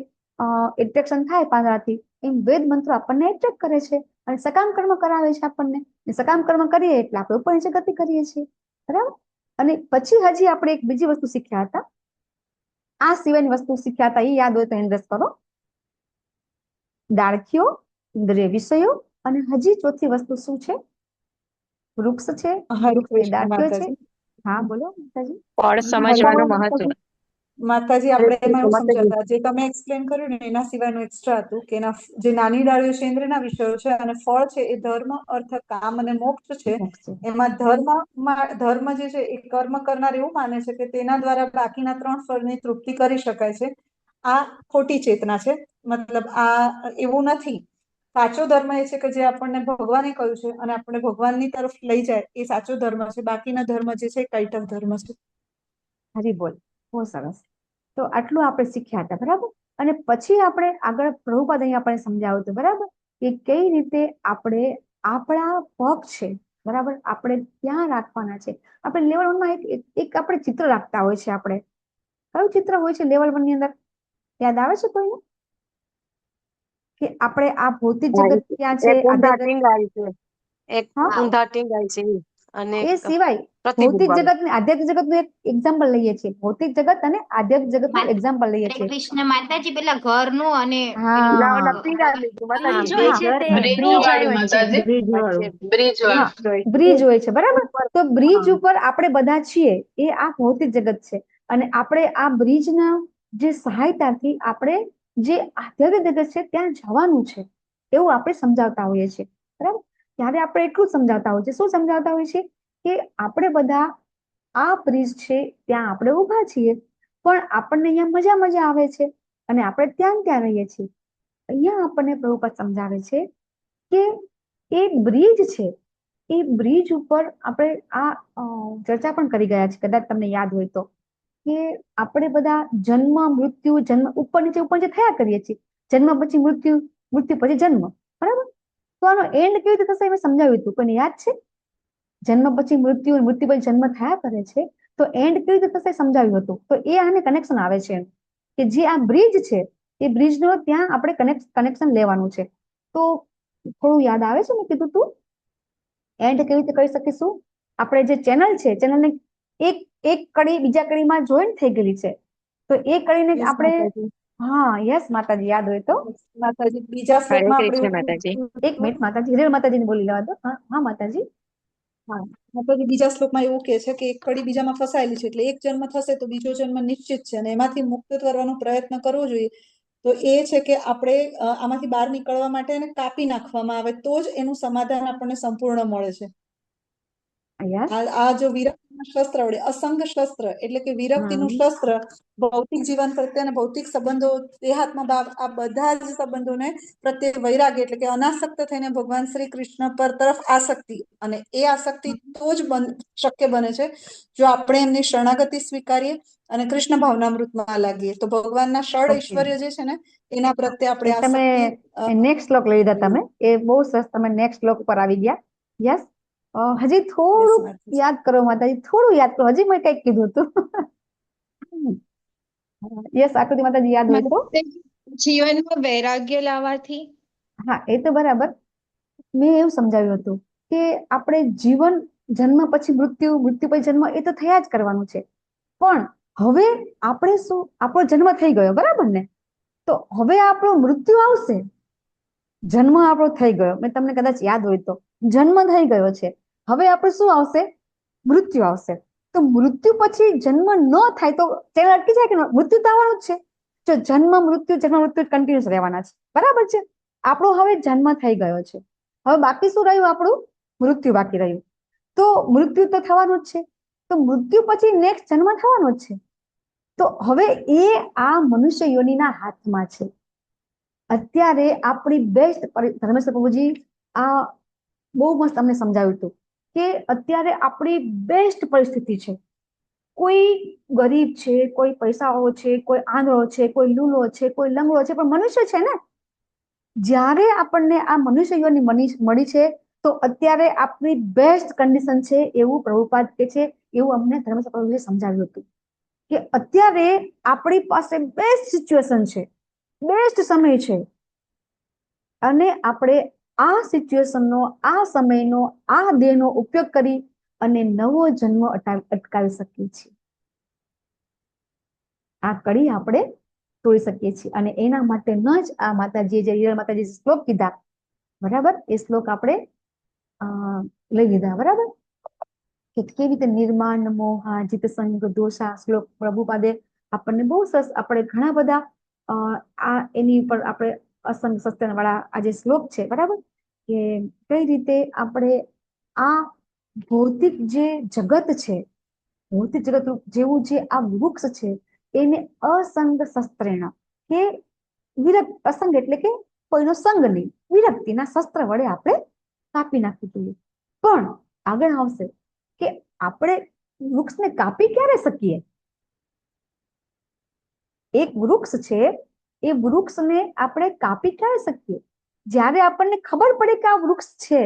Speaker 1: એટ્રેક્શન થાય પાંદડાથી, એમ વેદ મંત્રો આપણને એટ્રેક્ટ કરે છે અને સકામ કર્મ કરાવે છે આપણને. સકામ કર્મ કરીએ એટલે આપણે ઉપર નીચે ગતિ કરીએ છીએ, બરાબર. અને પછી હજી આપણે એક બીજી વસ્તુ શીખ્યા હતા, આ સિવાયની વસ્તુ શીખ્યા હતા, એ યાદ હોય તો ઇન્દ્રસ કરો. ડાળખીઓ, ઇન્દ્રિય વિષયો, અને હજી ચોથી વસ્તુ શું છે? વૃક્ષ છે,
Speaker 7: હરે
Speaker 1: વૃક્ષની
Speaker 7: કૃષ્ણ
Speaker 1: ડાળખીઓ છે.
Speaker 7: માતાજી.
Speaker 1: હા બોલો માતાજી.
Speaker 12: ફળ સમજવાનું મહત્વ.
Speaker 7: માતાજી,
Speaker 13: હરે
Speaker 7: આપણે એમાં એવું
Speaker 13: કૃષ્ણ
Speaker 7: સમજ્યા
Speaker 13: માતાજી.
Speaker 7: હતા, જે તમે એક્સપ્લેન કર્યું ને એના સિવાયનું એક્સ્ટ્રા હતું કે એના જે નાની ડાળીઓ છે ઇન્દ્રિયના વિષયો છે અને ફળ છે એ ધર્મ, અર્થ, કામ અને મોક્ષ છે. એમાં ધર્મ જે છે એ કર્મ કરનાર એવું માને છે કે તેના દ્વારા બાકીના 3 ફળની તૃપ્તિ કરી શકાય છે. આ ખોટી ચેતના છે. મતલબ આ એવું નથી. સાચો ધર્મ એ છે કે જે આપણને ભગવાને કહ્યું છે અને આપણે ભગવાનની તરફ લઈ જાય, એ સાચો ધર્મ છે. બાકીના ધર્મ જે છે એ કૈટવ ધર્મ છે.
Speaker 1: હરી બોલ, બહુ સરસ. તો આટલું આપણે શીખ્યા હતા, બરાબર. અને પછી આપણે આગળ પ્રભુપાદ અહીં આપણને સમજાવ્યું હતું, બરાબર, કે કઈ રીતે આપણે આપણા પગ છે, બરાબર, આપણે ત્યાં રાખવાના છે. આપણે લેવલ 1 માં એક આપણે ચિત્ર રાખતા હોય છે. આપણે કયું ચિત્ર હોય છે લેવલ 1 ની અંદર? યાદ આવે છે કોઈને? કે આપણે આ ભૌતિક જગત ક્યાં છે,
Speaker 11: એક ઊંધા
Speaker 1: આધ્યાત્મિક,
Speaker 11: ટીંગાય છે, એક
Speaker 1: હા,
Speaker 11: ઊંધા ટીંગાય છે અને
Speaker 1: એ સિવાય ભૌતિક
Speaker 11: પ્રતિબિંબ આવે.
Speaker 1: જગત ને આધ્યાત્મિક જગત નું એક એક્ઝામ્પલ લઈએ છીએ. ભૌતિક જગત અને આધ્યાત્મિક જગત નું એક્ઝામ્પલ લઈએ
Speaker 15: હરે
Speaker 1: છીએ.
Speaker 15: કૃષ્ણ માતાજી, પેલા ઘરનું અને
Speaker 11: ના, ઓલા
Speaker 1: હા,
Speaker 11: ટીંગાય લીધું માતાજી.
Speaker 10: બ્રિજ હોય છે તે બ્રિજ
Speaker 4: વાળું
Speaker 10: હોય છે.
Speaker 4: માતાજી,
Speaker 14: બ્રિજ વાળું.
Speaker 4: બ્રિજ
Speaker 1: હા,
Speaker 4: વાળું.
Speaker 1: બ્રિજ હોય છે, બરાબર.
Speaker 11: ઉપર,
Speaker 1: તો બ્રિજ
Speaker 11: હા.
Speaker 1: ઉપર આપણે બધા છીએ, એ આ ભૌતિક જગત છે. અને આપણે આ બ્રિજના જે સહાયતાથી આપણે જે આધ્યાત્મિક જગત છે ત્યાં જવાનું છે, એવું આપણે સમજાવતા હોઈએ છીએ, બરાબર. ત્યારે આપણે એટલું જ સમજાવતા હોઈએ છીએ. શું સમજાવતા હોઈએ છીએ? કે આપણે બધા આ બ્રિજ છે ત્યાં આપણે ઊભા છીએ, પણ આપણને અહીંયા મજા આવે છે અને આપણે ત્યાં રહીએ છીએ. અહીંયા આપણને પ્રભુપાદ સમજાવે છે કે એ બ્રિજ છે, એ બ્રિજ ઉપર આપણે આ ચર્ચા પણ કરી ગયા છે, કદાચ તમને યાદ હોય તો, કે આપણે બધા જન્મ મૃત્યુ ઉપર નીચે થયા કરીએ છીએ. જન્મ પછી મૃત્યુ, મૃત્યુ પછી જન્મ, બરાબર. તો આનો એન્ડ કેવી રીતે થશે એ સમજાવ્યું હતું. કોઈને યાદ છે? જન્મ પછી મૃત્યુ, મૃત્યુ પછી જન્મ થયા કરે છે, તો એન્ડ કેવી રીતે થશે સમજાવ્યું હતું. તો એ આને કનેક્શન આવે છે કે જે આ બ્રિજ છે એ બ્રિજનો ત્યાં આપણે કનેક્શન લેવાનું છે. તો થોડું યાદ આવે છે? મેં કીધું તું એન્ડ કેવી રીતે કરી શકીશું? આપણે જે ચેનલ છે, ચેનલને એક કડી બીજા કડીમાં જોઈન્ટ થઈ ગયેલી છે, તો એ કડીને
Speaker 7: યસ
Speaker 1: આપણે,
Speaker 7: માતાજી.
Speaker 1: હા યસ માતાજી, યાદ હોય તો
Speaker 7: માતાજી, બીજા
Speaker 12: હરે
Speaker 7: શ્લોકમાં આપણે
Speaker 12: કૃષ્ણ
Speaker 7: એવું
Speaker 12: માતાજી.
Speaker 1: એક મિનિટ માતાજી, હિરલ માતાજીને બોલી લેવા દો. હા માતાજી.
Speaker 7: હા, માતાજી બીજા શ્લોકમાં એવું કહે છે કે એક કડી બીજામાં ફસાયેલી છે, એટલે એક જન્મ થશે તો બીજો જન્મ નિશ્ચિત છે અને એમાંથી મુક્ત કરવાનો પ્રયત્ન કરવો જોઈએ. તો એ છે કે આપણે આમાંથી બહાર નીકળવા માટે એને કાપી નાખવામાં આવે તો જ એનું સમાધાન આપણને સંપૂર્ણ મળે છે. આ જો વિરક્તિના શસ્ત્ર વડે, અસંગ શસ્ત્ર એટલે કે વિરક્તિનું શસ્ત્ર ભૌતિક જીવન પ્રત્યે અને ભૌતિક સંબંધો, દેહાત્મા ભાવ, આ બધા જ સંબંધોને પ્રત્યે વૈરાગ્ય એટલે કે અનાસક્ત થઈને ભગવાન શ્રી કૃષ્ણ પર તરફ આસક્તિ, અને એ આસક્તિ તો જ શક્ય બને છે જો આપણે એમની શરણાગતિ સ્વીકારીએ અને કૃષ્ણ ભાવનામૃતમાં લાગીએ. તો ભગવાનના ષડ ઐશ્વર્ય જે છે ને એના પ્રત્યે આપણે
Speaker 1: તમે
Speaker 7: આસક્તિ.
Speaker 1: નેક્સ્ટ શ્લોક લઈ લીધા તમે, એ બહુ સરસ. તમે નેક્સ્ટ શ્લોક પર આવી ગયા. યસ, હજી થોડું યાદ કરો માતાજી, થોડું યાદ કરો. હજી મેં કંઈક કીધું હતું. યસ આકૃતિ માતાજી, યાદ હોય તો.
Speaker 3: જીવનમાં વૈરાગ્ય લાવવાથી.
Speaker 1: હા, એ તો બરાબર. મેં એવું સમજાવ્યું હતું કે આપણે જીવન, જન્મ પછી મૃત્યુ, મૃત્યુ પછી જન્મ, એ તો થયા જ કરવાનું છે. પણ હવે આપણે શું, આપણો જન્મ થઈ ગયો, બરાબર ને? તો હવે આપણો મૃત્યુ આવશે. જન્મ આપણો થઈ ગયો, મેં તમને કદાચ યાદ હોય તો, જન્મ થઈ ગયો છે. હવે આપણે શું આવશે? મૃત્યુ આવશે. તો મૃત્યુ પછી જન્મ ન થાય તો ચેનલ અટકી જાય કે મૃત્યુ તો આવવાનું જ છે. જો જન્મ મૃત્યુ કન્ટિન્યુઅસ રહેવાના છે, બરાબર છે. આપણો હવે જન્મ થઈ ગયો છે, હવે બાકી શું રહ્યું? આપણું મૃત્યુ બાકી રહ્યું. તો મૃત્યુ તો થવાનું જ છે, તો મૃત્યુ પછી નેક્સ્ટ જન્મ થવાનો જ છે. તો હવે એ આ મનુષ્ય યોનિના હાથમાં છે. અત્યારે આપણી બેસ્ટ, ધર્મેશ્વર પ્રભુજી આ બહુ મસ્ત અમને સમજાવ્યું હતું કે અત્યારે આપણી બેસ્ટ પરિસ્થિતિ છે. કોઈ ગરીબ છે, કોઈ પૈસાવાળો છે, કોઈ આંધળો છે, કોઈ લૂલો છે, કોઈ લંગડો છે, પણ મનુષ્ય છે ને. જ્યારે આપણને આ મનુષ્ય યોની મળી છે, તો અત્યારે આપણી બેસ્ટ કન્ડિશન છે એવું પ્રભુપાદ કે છે, એવું અમને ધર્મેશ્વર પ્રભુજીએ સમજાવ્યું હતું કે અત્યારે આપણી પાસે બેસ્ટ સિચ્યુએશન છે, બેસ્ટ સમય છે, અને આપણે આ સિચ્યુએશનનો, આ સમયનો, આ દેહનો ઉપયોગ કરી અને નવો જન્મ અટકાવી શકીએ છીએ. આ કડી આપણે તોડી શકીએ છીએ. અને એના માટે ન જ આ માતાજીએ જે હિરલ માતાજી શ્લોક કીધા, બરાબર, એ શ્લોક આપણે લઈ લીધા, બરાબર, કે કેવી રીતે નિર્માણ મોહા જીત સંગ દોષા શ્લોક પ્રભુપાદે આપણને બહુ સરસ, આપણે ઘણા બધા આ એની ઉપર આપણે અસંગ સસ્તન વાળા આ જે શ્લોક છે, બરાબર, કે કઈ રીતે આપણે આ ભૌતિક જે જગત છે, ભૌતિક જગત જેવું જે આ વૃક્ષ છે, એને અસંગ શસ્ત્રેણ, કે વિરક્ત, અસંગ એટલે કે કોઈનો સંગ નહીં, વિરક્તિના શસ્ત્ર વડે આપણે કાપી નાખવું જોઈએ. પણ આગળ આવશે કે આપણે વૃક્ષને કાપી ક્યારે શકીએ? એક વૃક્ષ છે, એ વૃક્ષને આપણે કાપી ક્યારે શકીએ? જ્યારે આપણને ખબર પડે કે આ વૃક્ષ છે,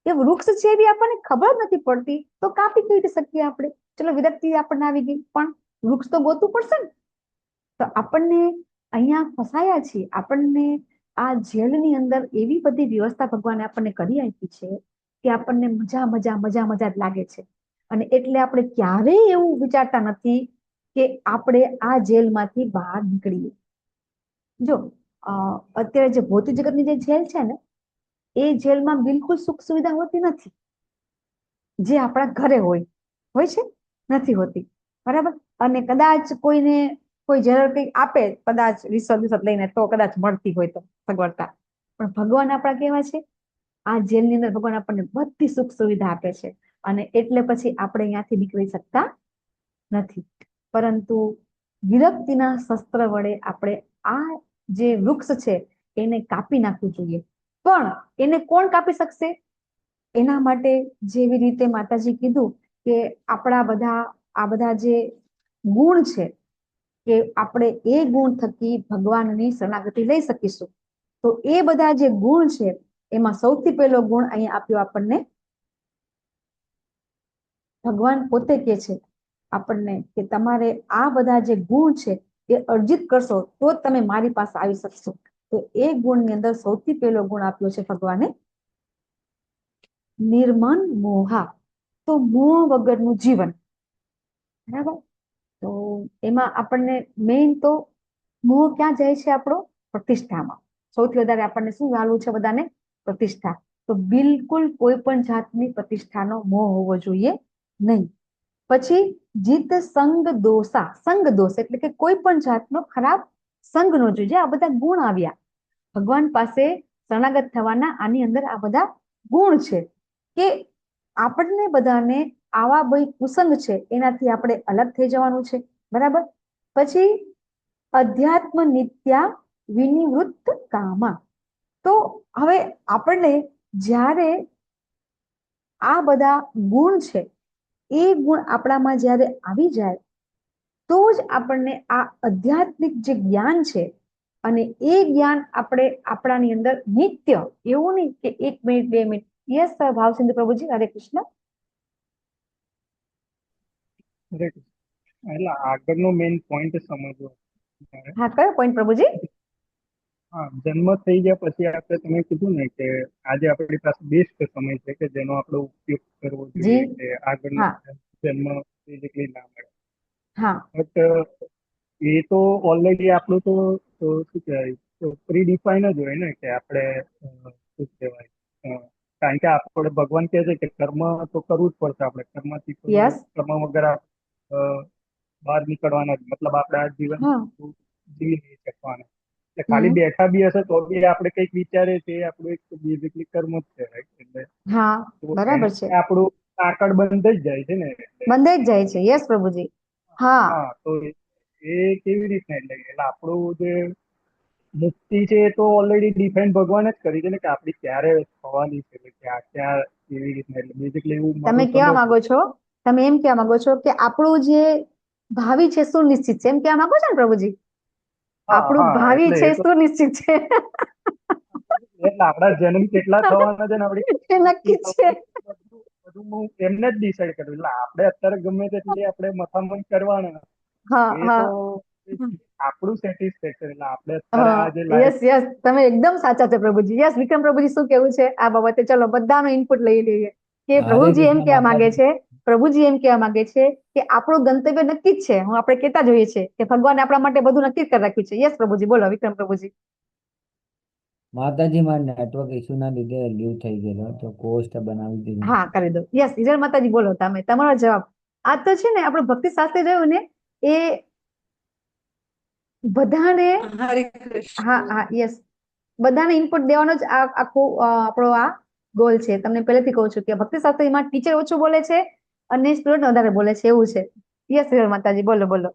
Speaker 1: એ વૃક્ષ છે એવી આપણને ખબર નથી પડતી, તો કાપી કેવી રીતે શકીએ આપણે? ચલો વિરક્તિ આપણને આવી ગઈ, પણ વૃક્ષ તો ગોતવું પડશે ને. તો આપણને અહીંયા ફસાયા છીએ, આપણને આ જેલની અંદર એવી બધી વ્યવસ્થા ભગવાને આપણને કરી આપી છે કે આપણને મજા જ લાગે છે. અને એટલે આપણે ક્યારેય એવું વિચારતા નથી કે આપણે આ જેલમાંથી બહાર નીકળીએ. જો અત્યારે જે ભૌતિક જગતની જે જેલ છે ને, એ જેલમાં બિલકુલ સુખ સુવિધા હોતી નથી, જે આપણા ઘરે હોય છે, નથી હોતી, બરાબર. અને કદાચ કોઈને કોઈ જેલર કંઈક આપે, કદાચ રિશ્વત લઈને, તો કદાચ મળતી હોય તો સગવડતા. પણ ભગવાન આપણા કેવા છે? આ જેલની અંદર ભગવાન આપણને બધી સુખ સુવિધા આપે છે, અને એટલે પછી આપણે અહીંયાથી નીકળી શકતા નથી. પરંતુ વિરક્તિના શસ્ત્ર વડે આપણે આ જે વૃક્ષ છે એને કાપી નાખવું જોઈએ. પણ એને કોણ કાપી શકશે? એના માટે જેવી રીતે માતાજી કીધું કે આપણા આ બધા જે ગુણ છે, કે આપણે એ ગુણ થકી ભગવાનની શરણાગતિ લઈ શકીશું. તો એ બધા જે ગુણ છે, એમાં સૌથી પહેલો ગુણ અહીંયા આપ્યો આપણને ભગવાન પોતે કે છે આપણને કે તમારે આ બધા જે ગુણ છે એ અર્જિત કરશો તો જ તમે મારી પાસે આવી શકશો. તો એ ગુણની અંદર સૌથી પહેલો ગુણ આપ્યો છે ભગવાને નિર્મન મોહા, તો મોહ વગરનું જીવન, બરાબર. તો એમાં આપણને મેઇન તો મોહ ક્યાં જાય છે? આપણો પ્રતિષ્ઠામાં. સૌથી વધારે આપણને શું વાળવું છે બધાને? પ્રતિષ્ઠા. તો બિલકુલ કોઈ પણ જાતની પ્રતિષ્ઠાનો મોહ હોવો જોઈએ નહીં. પછી જીત સંગ દોષા, સંગ દોષ એટલે કે કોઈ પણ જાતનો ખરાબ સંગ નો જોઈએ. આ બધા ગુણ આવ્યા ભગવાન પાસે શરણાગત થવાના, આની અંદર આ બધા ગુણ છે કે આપણને બધાને આવા ભાઈ કુસંગ છે એનાથી આપણે અલગ થઈ જવાનું છે, બરાબર. પછી અધ્યાત્મ નિત્યા વિનિવૃત્ત કામા. તો હવે આપણને જ્યારે આ બધા ગુણ છે, એ ગુણ આપણામાં જ્યારે આવી જાય તો જ આપણને આ આધ્યાત્મિક જે જ્ઞાન છે, અને એ જ્ઞાન આપણે આપણાની અંદર નિત્ય, એવું નહીં કે 1 મિનિટ 2 મિનિટ. યસ ભાવસિંધુ પ્રભુજી, હરે કૃષ્ણ.
Speaker 16: એટલે આગળનો મેઇન પોઈન્ટ સમજવો.
Speaker 1: હા, કયો પોઈન્ટ પ્રભુજી?
Speaker 16: હા, જન્મ થઈ ગયા પછી આપણે તમે કીધું ને કે આજે આપણી પાસે બેસ્ટ સમય છે કે જેનો આપણે ઉપયોગ કરવો જોઈએ, કે આગળનો જન્મ ફિઝિકલી ના મળે. બટ એ તો ઓલરેડી આપણું તો શું કહેવાય, પ્રી ડિફાઈન જ હોય ને, કે આપણે શું કહેવાય, કારણ કે આપણે ભગવાન કહે છે કે કર્મ તો કરવું જ પડશે. આપણે કર્મ વગર બહાર નીકળવાના જ, મતલબ આપણે આ જીવન જીવી નહીં શકવાના. એટલે ખાલી બેઠા બી હશે તો બી આપણે કંઈક વિચારે તે આપણું એક બેઝિકલી કર્મ જ છે, રાઈટ? એટલે
Speaker 1: હા,
Speaker 16: તો
Speaker 1: બરાબર છે,
Speaker 16: એનાથી આપણું આકડ બંધ જ જાય છે ને.
Speaker 1: બંધાઈ જ જાય છે. યસ પ્રભુજી. હા,
Speaker 16: હા, તો એ કેવી રીતના એટલે આપણું જે મુક્તિ છે એ તો ઓલરેડી ડિફાઇન ભગવાને જ કરી છે ને, કે આપણી ક્યારે થવાની છે, એટલે ક્યાં કેવી રીતના. એટલે બેઝિકલી એવું
Speaker 1: તમે
Speaker 16: મારું
Speaker 1: કેવા
Speaker 16: સમજવું.
Speaker 1: માંગો છો, તમે એમ કેવા માંગો છો કે આપણું જે ભાવિ છે સુનિશ્ચિત છે, એમ કેવા માંગો છો ને પ્રભુજી?
Speaker 16: હા
Speaker 1: આપણું
Speaker 16: હા,
Speaker 1: ભાવિ
Speaker 16: એટલે
Speaker 1: છે
Speaker 16: એ તો
Speaker 1: સુનિશ્ચિત છે.
Speaker 16: એટલે આપણા જન્મ કેટલા થવાના છે ને આપણી
Speaker 1: એ
Speaker 16: મુક્તિ
Speaker 1: નક્કી છે.
Speaker 16: બધું બધું હું એમને જ ડિસાઈડ કર્યું. એટલે આપણે અત્યારે ગમે તેટલી આપણે મથામણ કરવાના,
Speaker 1: હા
Speaker 16: એ
Speaker 1: હા
Speaker 16: તો આપણું સેટિસ્ફેક્શન. એટલે આપણે અત્યારે આ જે
Speaker 1: યસ
Speaker 16: લાઈફ.
Speaker 1: યસ, તમે એકદમ સાચા છે પ્રભુજી. યસ, વિક્રમ પ્રભુજી શું કેવું છે આ બાબતે? ચલો બધાનો ઇનપુટ લઈ લઈએ કે
Speaker 17: હરે
Speaker 1: પ્રભુજી એમ
Speaker 17: કૃષ્ણ
Speaker 1: કહેવા માંગે
Speaker 17: માતાજી.
Speaker 1: છે, પ્રભુજી એમ કહેવા માંગે છે કે આપણું ગંતવ્ય નક્કી જ છે. હું આપણે કહેતા જોઈએ છે કે ભગવાને આપણા માટે બધું નક્કી જ કરી રાખ્યું છે. યસ પ્રભુજી, બોલો વિક્રમ પ્રભુજી.
Speaker 17: માતાજી, મારા નેટવર્ક ઇસ્યુના લીધે લીવ થઈ ગયેલો તો કોસ્ટ બનાવી દીધું.
Speaker 1: હા, કરી દો. યસ, હિરલ માતાજી બોલો, તમે તમારો જવાબ. આ તો છે ને આપણું ભક્તિ શાસ્ત્ર જોયું ને, એ બધાને,
Speaker 7: હરે કૃષ્ણ.
Speaker 1: હા હા યસ, બધાને ઇનપુટ દેવાનો જ આ આખું આપણો આ ગોલ છે. તમને પહેલેથી કહું છું કે ભક્તિ શાસ્ત્ર એમાં ટીચર ઓછું બોલે છે અને સ્ટુડન્ટ વધારે બોલે છે, એવું છે. યસ હિરલ માતાજી, બોલો બોલો.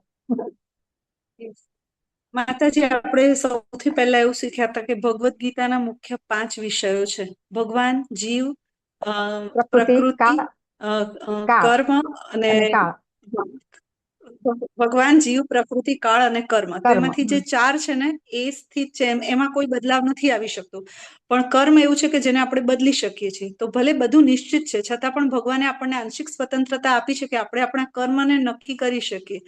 Speaker 7: માતાજી, આપણે સૌથી પહેલા એવું શીખ્યા હતા કે ભગવદ્ ગીતાના મુખ્ય 5 વિષયો છે: ભગવાન, જીવ,
Speaker 1: પ્રકૃતિ,
Speaker 7: પ્રકૃતિ,
Speaker 1: કાળ, કાળ
Speaker 7: કર્મ અને
Speaker 1: અને કાળ.
Speaker 7: ભગવાન, જીવ, પ્રકૃતિ, કાળ અને કર્મ. તો
Speaker 1: કર્મ.
Speaker 7: એમાંથી જે 4 છે ને એ સ્થિત છે, એમાં કોઈ બદલાવ નથી આવી શકતો. પણ કર્મ એવું છે કે જેને આપણે બદલી શકીએ છીએ. તો ભલે બધું નિશ્ચિત છે, છતાં પણ ભગવાને આપણને આંશિક સ્વતંત્રતા આપી છે કે આપણે આપણા કર્મને નક્કી કરી શકીએ.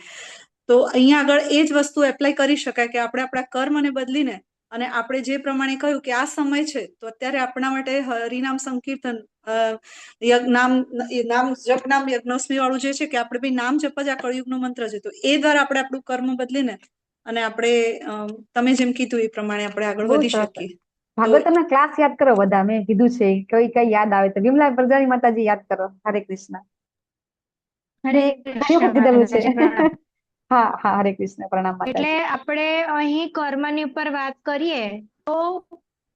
Speaker 7: તો અહીંયા આગળ એ જ વસ્તુ એપ્લાય કરી શકાય કે આપણે આપણા કર્મને બદલીને, અને આપણે જે પ્રમાણે કહ્યું કે આ સમય છે તો અત્યારે આપણા માટે હરિનામ સંકીર્તન, નામ જપ નામ યજ્ઞોસ્મી વાળું જે છે કે આપણે ભાઈ નામ જપ જ આ કળિયુગનો મંત્ર છે. તો એ દ્વારા આપણે આપણું કર્મ બદલીને અને આપણે તમે જેમ કીધું એ પ્રમાણે આપણે આગળ
Speaker 1: બહુ
Speaker 7: વધી
Speaker 1: સરસ.
Speaker 7: શકીએ. તો
Speaker 1: ભાગવતના ક્લાસ યાદ કરો બધા. મેં કીધું છે કઈ કઈ યાદ આવે તો વિમલા પ્રજાની માતાજી યાદ કરો. હરે કૃષ્ણ.
Speaker 3: હરે
Speaker 1: મેં ઘણી વખત
Speaker 3: કૃષ્ણ
Speaker 1: કીધેલું છે.
Speaker 3: માતાજી, પ્રણામ.
Speaker 1: હા હા, હરે કૃષ્ણ, પ્રણામ
Speaker 3: એટલે
Speaker 1: માતાજી.
Speaker 3: આપણે અહીં કર્મની ઉપર વાત કરીએ તો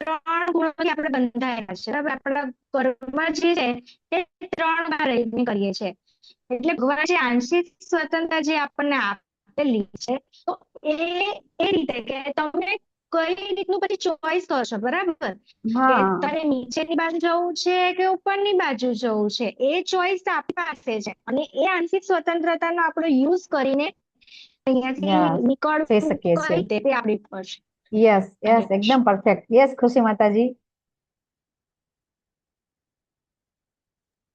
Speaker 3: 3 ગુણોથી આપણે બંધાયેલા છે. બરાબર? આપણા કર્મ જે છે એ 3 વાર કરીએ છીએ. એટલે ભગવાન જે આંશિક સ્વતંત્રતા જે આપણને આપેલી છે, તો એ રીતે કે તમે કઈ રીતનું પછી ચોઈસ કરશો. બરાબર? કે
Speaker 1: હા
Speaker 3: તારે નીચેની બાજુ જવું છે કે ઉપરની બાજુ જવું છે, એ ચોઈસ આપણી પાસે છે. અને એ આંશિક સ્વતંત્રતાનો આપણે યુઝ કરીને અહીંયાથી
Speaker 1: યસ, જઈ
Speaker 3: નીકળવું
Speaker 1: શકીએ
Speaker 3: કઈ
Speaker 1: છીએ.
Speaker 3: રીતે તે આપણી પર છે.
Speaker 1: યસ
Speaker 3: હરે
Speaker 1: યસ, એકદમ
Speaker 3: કૃષ્ણ.
Speaker 1: પરફેક્ટ. યસ ખુશી માતાજી.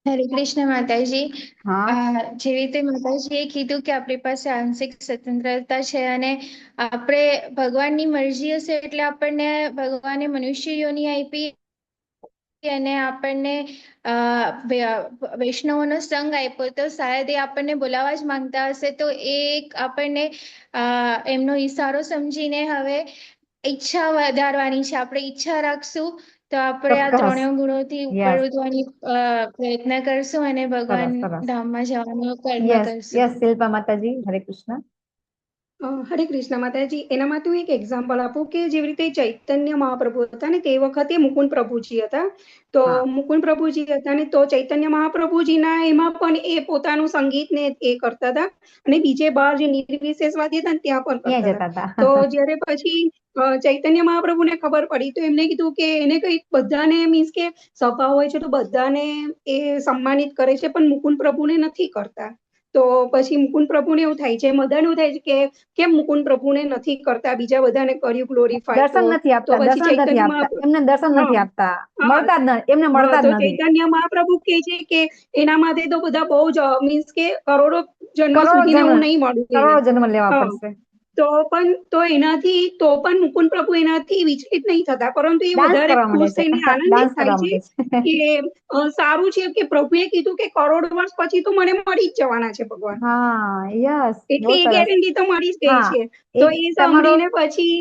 Speaker 3: હરે કૃષ્ણ માતાજી.
Speaker 1: હા
Speaker 3: જેવી રીતે માતાજીએ કીધું કે આપણી પાસે આંશિક સ્વતંત્રતા છે અને આપણે ભગવાનની મરજી હશે એટલે આપણને ભગવાને મનુષ્ય યોની આપી અને આપણને વૈષ્ણવોનો સંગ આપ્યો. તો શાયદ એ આપણને બોલાવવા જ માંગતા હશે. તો એ આપણને એમનો ઈશારો સમજીને હવે ઈચ્છા વધારવાની છે. આપણે ઈચ્છા રાખશું તો આપણે આ
Speaker 1: ચોક્કસ.
Speaker 3: 3 ગુણોથી ઉપર
Speaker 1: યસ,
Speaker 3: ઉઠવાની પ્રયત્ન કરશું અને ભગવાન
Speaker 1: સરસ સરસ.
Speaker 3: ધામમાં જવાનો કર્મ
Speaker 1: યસ
Speaker 3: કરશું.
Speaker 1: યસ, શિલ્પા માતાજી, હરે કૃષ્ણ.
Speaker 18: હરે કૃષ્ણ માતાજી. એના માટે હું એક એક્ઝામ્પલ આપું કે જેવી રીતે ચૈતન્ય મહાપ્રભુ હતા ને તે વખતે મુકુંદ પ્રભુજી હતા. તો
Speaker 1: હા
Speaker 18: મુકુંદ પ્રભુજી હતા ને તો ચૈતન્ય મહાપ્રભુજીના એમાં પણ એ પોતાનું સંગીત ને એ કરતા હતા અને બીજે બહાર જે નિર્વિશેષવાદી હતા ને ત્યાં પણ
Speaker 1: ત્યાં
Speaker 18: કરતા હતા.
Speaker 1: જતા હતા.
Speaker 18: તો જ્યારે પછી ચૈતન્ય મહાપ્રભુને ખબર પડી તો એમને કીધું કે એને કઈ બધાને મીન્સ કે સભા હોય છે તો બધાને એ સન્માનિત કરે છે પણ મુકુંદ પ્રભુને નથી કરતા. તો પછી મુકુંદ પ્રભુને એવું થાય છે, બધાને એવું થાય છે કે કેમ મુકુંદ પ્રભુને નથી કરતા, બીજા બધાને કર્યું ગ્લોરીફાય.
Speaker 1: દર્શન નથી
Speaker 18: તો
Speaker 1: આપતા,
Speaker 18: પછી
Speaker 1: દર્શન નથી
Speaker 18: ચૈતન્ય
Speaker 1: આપતા,
Speaker 18: મહાપ્રભુ,
Speaker 1: એમને દર્શન
Speaker 18: હા
Speaker 1: નથી આપતા,
Speaker 18: હા
Speaker 1: મળતા જ એમને
Speaker 18: હા,
Speaker 1: મળતા
Speaker 18: તો
Speaker 1: જ નથી.
Speaker 18: ચૈતન્ય મહાપ્રભુ કહે છે કે એના માટે તો બધા બહુ જ મીન્સ કે કરોડો જન્મ
Speaker 1: કરોડો
Speaker 18: સુધી ને
Speaker 1: જન્મ,
Speaker 18: હું નહીં મળું એને.
Speaker 1: કરોડો જન્મ લેવા
Speaker 18: હા,
Speaker 1: પડશે.
Speaker 18: તો એનાથી તો પણ મુકુંદ પ્રભુ એનાથી વિચલિત નહીં થતા, પરંતુ એ
Speaker 1: ડાન્સ
Speaker 18: વધારે
Speaker 1: કરવા માંડે
Speaker 18: ખુશ
Speaker 1: છે,
Speaker 18: થઈને આનંદિત
Speaker 1: ડાન્સ
Speaker 18: થાય
Speaker 1: કરવા
Speaker 18: છે
Speaker 1: માંડે છે.
Speaker 18: કે સારું છે કે પ્રભુએ કીધું કે કરોડ વર્ષ પછી તો મને મળી જ જવાના છે ભગવાન.
Speaker 1: હા યસ, બહુ
Speaker 18: એટલે એ
Speaker 1: સરસ.
Speaker 18: ગેરંટી તો મળી જ ગઈ
Speaker 1: હા,
Speaker 18: છે.
Speaker 1: એ
Speaker 18: તો એ
Speaker 1: તમારો,
Speaker 18: સાંભળીને પછી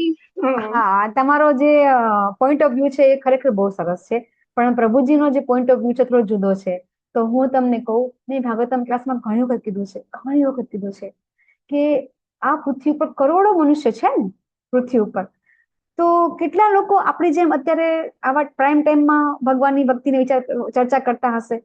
Speaker 1: હા તમારો જે પોઈન્ટ ઓફ વ્યૂ છે એ ખરેખર બહુ સરસ છે, પણ પ્રભુજીનો જે પોઈન્ટ ઓફ વ્યૂ છે થોડો જુદો છે. તો હું તમને કહું, મેં ભાગવતમ ક્લાસમાં ઘણી વખત કીધું છે કે આ પૃથ્વી પર કરોડો મનુષ્ય છે ને, પૃથ્વી ઉપર. તો કેટલા લોકો આપણી જેમ અત્યારે આવા પ્રાઇમ ટાઈમમાં ભગવાનની ભક્તિની ચર્ચા કરતા હશે?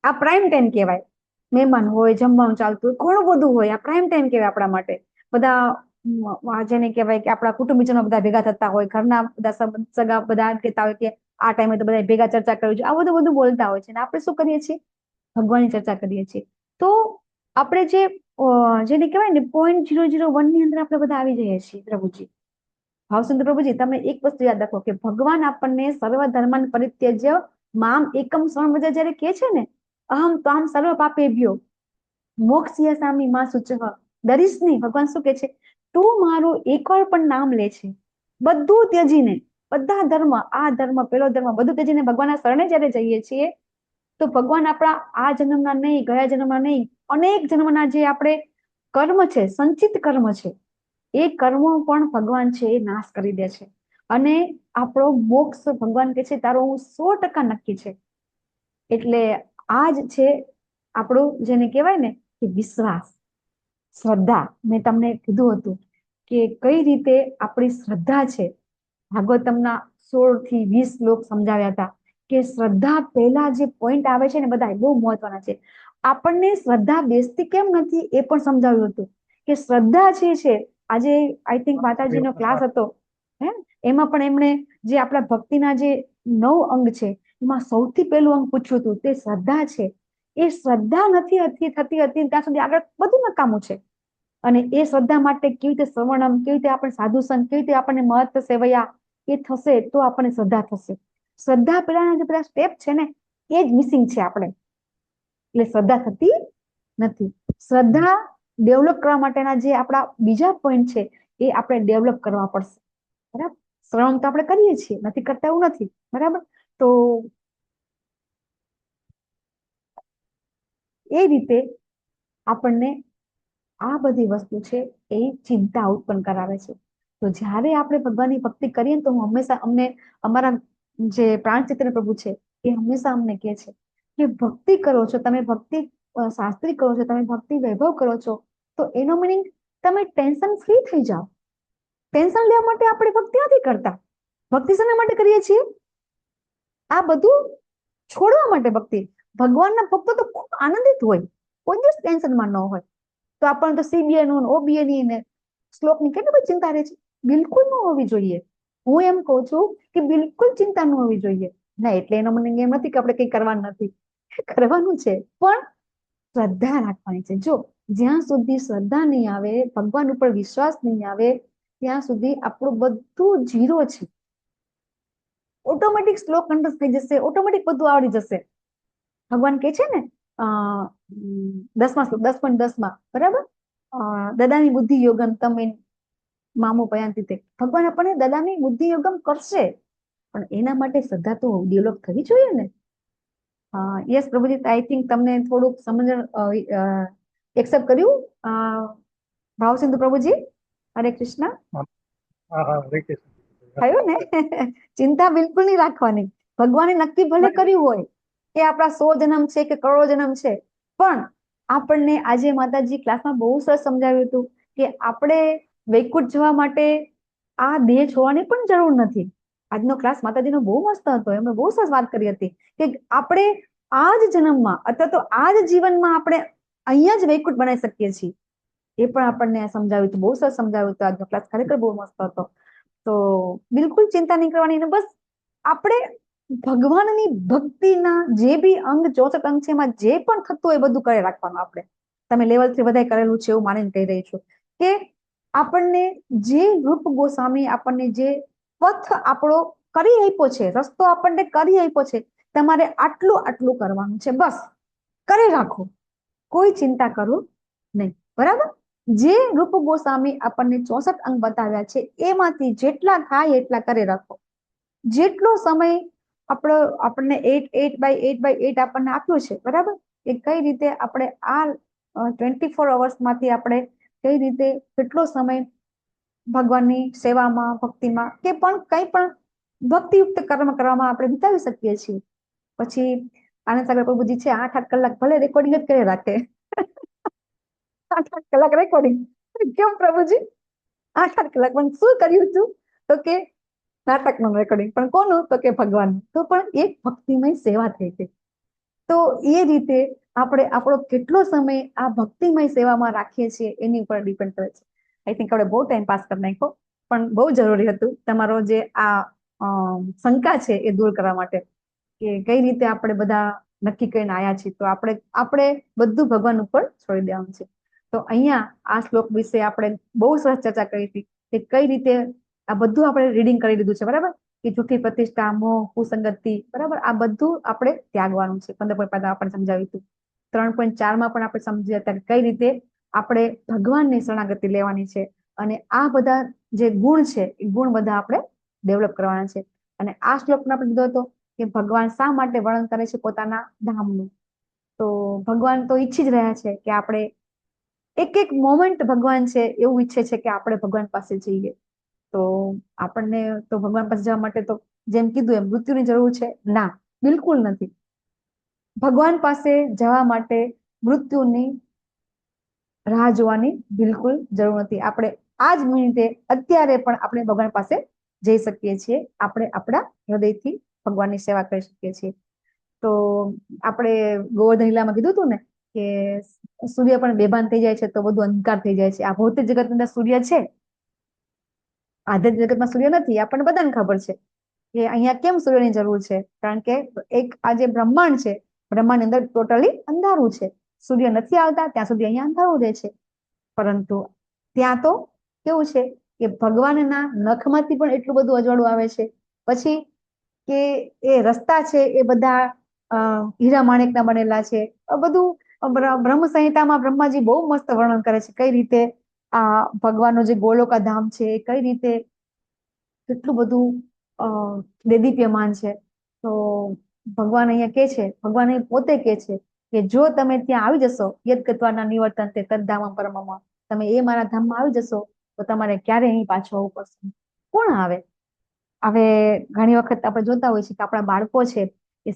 Speaker 1: આ પ્રાઇમ ટાઈમ કહેવાય. મહેમાન હોય, જમવાનું ચાલતું હોય, ઘણું બધું હોય, આ પ્રાઇમ ટાઈમ કહેવાય આપણા માટે. બધા જેને કહેવાય કે આપણા કુટુંબીજનો બધા ભેગા થતા હોય, ઘરના બધા સગા બધા કહેતા હોય કે આ ટાઈમે તો બધા ભેગા ચર્ચા કરવી જોઈએ, આ બધું બોલતા હોય છે. અને આપણે શું કરીએ છીએ? ભગવાનની ચર્ચા કરીએ છીએ. તો આપણે જેને કહેવાય ને 0.001 ની અંદર આપણે બધા આવી જઈએ છીએ. પ્રભુજી, ભાવસુંદર પ્રભુજી, તમે એક વસ્તુ યાદ રાખો કે ભગવાન આપણને સર્વ ધર્માન પરિત્યજ્ય મામ એકમ શરણવ્રજ જયારે કહે છે ને, અહમ ત્વામ સર્વ પાપેભ્યો મોક્ષયાસામિ મા શુચઃ, ડરીશ નહીં. ભગવાન શું કહે છે? તું મારું એકવાર પણ નામ લે છે, બધું ત્યજીને, બધા ધર્મ, આ ધર્મ, પેલો ધર્મ, બધું ત્યજીને ભગવાનના શરણે જયારે જઈએ છીએ, તો ભગવાન આપણા આ જન્મના નહીં, ગયા જન્મના નહીં, અનેક જન્મના જે આપણે કર્મ છે, સંચિત કર્મ છે, એ કર્મો પણ ભગવાન છે એ નાશ કરી દે છે. અને આપણો મોક્ષ ભગવાન કહે છે તારો હું 100% નક્કી છે. એટલે આ જ છે આપણું જેને કહેવાય ને કે વિશ્વાસ, શ્રદ્ધા. મેં તમને કીધું હતું કે કઈ રીતે આપણી શ્રદ્ધા છે. ભાગવતમના 16 થી 20 શ્લોક સમજાવ્યા હતા કે શ્રદ્ધા પહેલા જે પોઈન્ટ આવે છે ને બધા બહુ મહત્વના છે. આપણને શ્રદ્ધા બેસતી કેમ નથી એ પણ સમજાવ્યું હતું કે શ્રદ્ધા છે આજે આઈ થિંક માતાજીનો ક્લાસ હતો, એમાં પણ એમણે જે આપણા ભક્તિના જે 9 અંગ છે એમાં સૌથી પહેલું અંગ પૂછ્યું હતું તે શ્રદ્ધા છે. એ શ્રદ્ધા નથી થતી ત્યાં સુધી આગળ બધું નકામું છે. અને એ શ્રદ્ધા માટે કેવી રીતે શ્રવણમ, કેવી રીતે આપણે સાધુ સંત, કેવી રીતે આપણને મહત્વ સેવયા એ થશે તો આપણને શ્રદ્ધા થશે. શ્રદ્ધા પેલાના જે બધા સ્ટેપ છે ને એ જ મિસિંગ છે આપણે, એટલે શ્રદ્ધા થતી નથી. શ્રદ્ધા ડેવલપ કરવા માટેના જે આપણા બીજા પોઈન્ટ છે એ આપણે ડેવલપ કરવા પડશે. બરાબર? શ્રવણ તો આપણે કરીએ છીએ, નથી કરતા એવું નથી. બરાબર? તો એ રીતે આપણને આ બધી વસ્તુ છે એ ચિંતા ઉત્પન્ન કરાવે છે. તો જ્યારે આપણે ભગવાનની ભક્તિ કરીએ તો હંમેશા અમારા જે પ્રાણચિત્ર પ્રભુ છે એ હંમેશા અમને કહે છે કે ભક્તિ કરો છો તમે, ભક્તિ શાસ્ત્રી કરો છો તમે, ભક્તિ વૈભવ કરો છો, તો એનો મિનિંગ તમે ટેન્શન ફ્રી થઈ જાઓ. ટેન્શન લેવા માટે આપણે ભક્તિ નથી કરતા. ભક્તિ શેના માટે કરીએ છીએ? આ બધું છોડવા માટે ભક્તિ. ભગવાનના ભક્તો તો ખૂબ આનંદિત હોય, કોઈ દિવસ ટેન્શનમાં ન હોય. તો આપણને તો CBA નું, OBA ની ને શ્લોકની કેટલી બધી ચિંતા રહે છે. બિલકુલ ન હોવી જોઈએ. હું એમ કહું છું કે બિલકુલ ચિંતા ન હોવી જોઈએ. ના, એટલે એનો મને એમ નથી કે આપણે કંઈ કરવાનું નથી, કરવાનું છે, પણ શ્રદ્ધા રાખવાની છે. જો જ્યાં સુધી શ્રદ્ધા નહીં આવે, ભગવાન ઉપર વિશ્વાસ નહીં આવે, ત્યાં સુધી આપણું બધું ઝીરો છે. ઓટોમેટિક શ્લોક કંઠસ્થ થઈ જશે, ઓટોમેટિક બધું આવડી જશે. ભગવાન કહે છે ને 10મા શ્લોક 10.10 બરાબર, દદાની બુદ્ધિ યોગમ તમે મામો પયાંતિ તે. ભગવાન આપણને દદાની બુદ્ધિ યોગમ કરશે, પણ એના માટે શ્રદ્ધા તો ડેવલપ થવી જોઈએ ને. યસ પ્રભુજી, આઈ થિંક તમને થોડુંક સમજણ એક્સેપ્ટ કર્યું ભાવસિંધુ પ્રભુજી? હરે કૃષ્ણ. થયું ને? ચિંતા બિલકુલ નહીં રાખવાની. ભગવાને નક્કી ભલે કર્યું હોય કે આપણા 100 જન્મ છે કે કરોડો જન્મ છે, પણ આપણને આજે માતાજી ક્લાસમાં બહુ સરસ સમજાવ્યું હતું કે આપણે વૈકુંઠ જવા માટે આ દેહ છોડવાની પણ જરૂર નથી. આજનો ક્લાસ માતાજીનો બહુ મસ્ત હતો. એમણે બહુ સરસ વાત કરી હતી કે આપણે આ જ જન્મમાં અથવા તો આ જ જીવનમાં આપણે અહીંયા જ વૈકુંઠ બનાવી શકીએ છીએ. એ પણ આપણને સમજાવ્યું હતું, બહુ સરસ સમજાવ્યું હતું. આજનો ક્લાસ ખરેખર બહુ મસ્ત હતો. તો બિલકુલ ચિંતા નહીં કરવાની. બસ આપણે ભગવાનની ભક્તિના જે બી અંગ 64 અંગ છે એમાં જે પણ થતું હોય બધું કરી રાખવાનું. આપણે તમે લેવલ 3 બધાય કરેલું છે એવું માનીને કહી રહી છું કે આપણને જે રૂપ ગોસ્વામી આપણને જે પથ આપણો કરી આપ્યો છે, રસ્તો આપણને કરી આપ્યો છે, તમારે આટલું કરવાનું છે. બસ કરી રાખો, કોઈ ચિંતા કરો નહીં. બરાબર? જે રૂપ ગોસ્વામી આપણને 64 અંગ બતાવ્યા છે એમાંથી જેટલા થાય એટલા કરી રાખો. જેટલો સમય આપણને 8x8 આપણને આપ્યો છે, બરાબર, એ કઈ રીતે આપણે આ 24 અવર્સમાંથી આપણે કઈ રીતે કેટલો સમય ભગવાનની સેવામાં, ભક્તિમાં કે પણ કઈ પણ ભક્તિયુક્ત કર્મ કરવામાં આપણે વિતાવી શકીએ છીએ. પછી આનંદ સાગર પ્રભુજી છે 8-8 કલાક ભલે રેકોર્ડિંગ જ કરી રાખે. 8-8 કલાક રેકોર્ડિંગ કેમ પ્રભુજી? 8 કલાક પણ શું કર્યું છું? તો કે નાટકનું રેકોર્ડિંગ, પણ કોનું? તો કે ભગવાનનું. તો પણ એક ભક્તિમય સેવા થઈ ગઈ. તો એ રીતે આપણે આપણો કેટલો સમય આ ભક્તિમય સેવામાં રાખીએ છીએ એની ઉપર ડિપેન્ડ કરે છે. આઈ થિંક આપણે બહુ ટાઈમ પાસ કરી નાખ્યો, પણ બહુ જરૂરી હતું તમારો જે આ શંકા છે એ દૂર કરવા માટે, કે કઈ રીતે આપણે બધા નક્કી કરીને આવ્યા છીએ. તો આપણે બધું ભગવાન ઉપર છોડી દેવાનું છે. તો અહીંયા આ શ્લોક વિશે આપણે બહુ સરસ ચર્ચા કરી હતી કે કઈ રીતે આ બધું આપણે રીડિંગ કરી લીધું છે, બરાબર? કે જૂઠી પ્રતિષ્ઠા, મોહ, કુસંગતિ, બરાબર? આ બધું આપણે ત્યાગવાનું છે. 15.5 આપણે સમજાવ્યું હતું. 3.4 પણ આપણે સમજ્યા હતા કઈ રીતે આપણે ભગવાનની શરણાગતિ લેવાની છે, અને આ બધા જે ગુણ છે એ ગુણ બધા આપણે ડેવલપ કરવાના છે. અને આ શ્લોકમાં આપણે કીધો હતો કે ભગવાન શા માટે વર્ણન કરે છે પોતાના ધામનું. તો ભગવાન તો ઈચ્છી જ રહ્યા છે કે આપણે એક મોમેન્ટ ભગવાન છે એવું ઈચ્છે છે કે આપણે ભગવાન પાસે જઈએ. તો આપણને તો ભગવાન પાસે જવા માટે તો જેમ કીધું એમ મૃત્યુની જરૂર છે? ના, બિલકુલ નથી. ભગવાન પાસે જવા માટે મૃત્યુની રાહ જોવાની બિલકુલ જરૂર નથી. આપણે આ જ મિનિટે અત્યારે પણ આપણે ભગવાન પાસે જઈ શકીએ છીએ. આપણે આપણા હૃદયથી ભગવાનની સેવા કરી શકીએ છીએ. તો આપણે ગોવર્ધન લીલામાં કીધું હતું ને કે સૂર્ય પણ બેભાન થઈ જાય છે તો બધું અંધકાર થઈ જાય છે. આ ભૌતિક જગતની અંદર સૂર્ય છે, આધ્યાત્મિક જગતમાં સૂર્ય નથી. આપણને બધાને ખબર છે કે અહીંયા કેમ સૂર્યની જરૂર છે. કારણ કે એક આ જે બ્રહ્માંડ છે, બ્રહ્માંડની અંદર ટોટલી અંધારું છે. સૂર્ય નથી આવતા ત્યાં સુધી અહીંયા અંધારું રહે છે. પરંતુ ત્યાં તો કેવું છે કે ભગવાનના નખમાંથી પણ એટલું બધું અજવાળું આવે છે. પછી કે એ રસ્તા છે એ બધા હીરા માણેકના બનેલા છે. બધું બ્રહ્મ સંહિતામાં બ્રહ્માજી બહુ મસ્ત વર્ણન કરે છે કઈ રીતે આ ભગવાનનો જે ગોલોકા ધામ છે એ કઈ રીતે કેટલું બધું દેદીપ્યમાન છે. તો ભગવાન અહીંયા કે છે, ભગવાન પોતે કે છે કે જો તમે ત્યાં આવી જશો, યદ ગત્વાના નિવર્તન તે તદ્ધામમ પરમમાં, તમે એ મારા ધામમાં આવી જશો તો તમારે ક્યારે અહીં પાછું આવવું પડશે. કોણ આવે? હવે ઘણી વખત આપણે જોતા હોઈએ છીએ કે આપણા બાળકો છે એ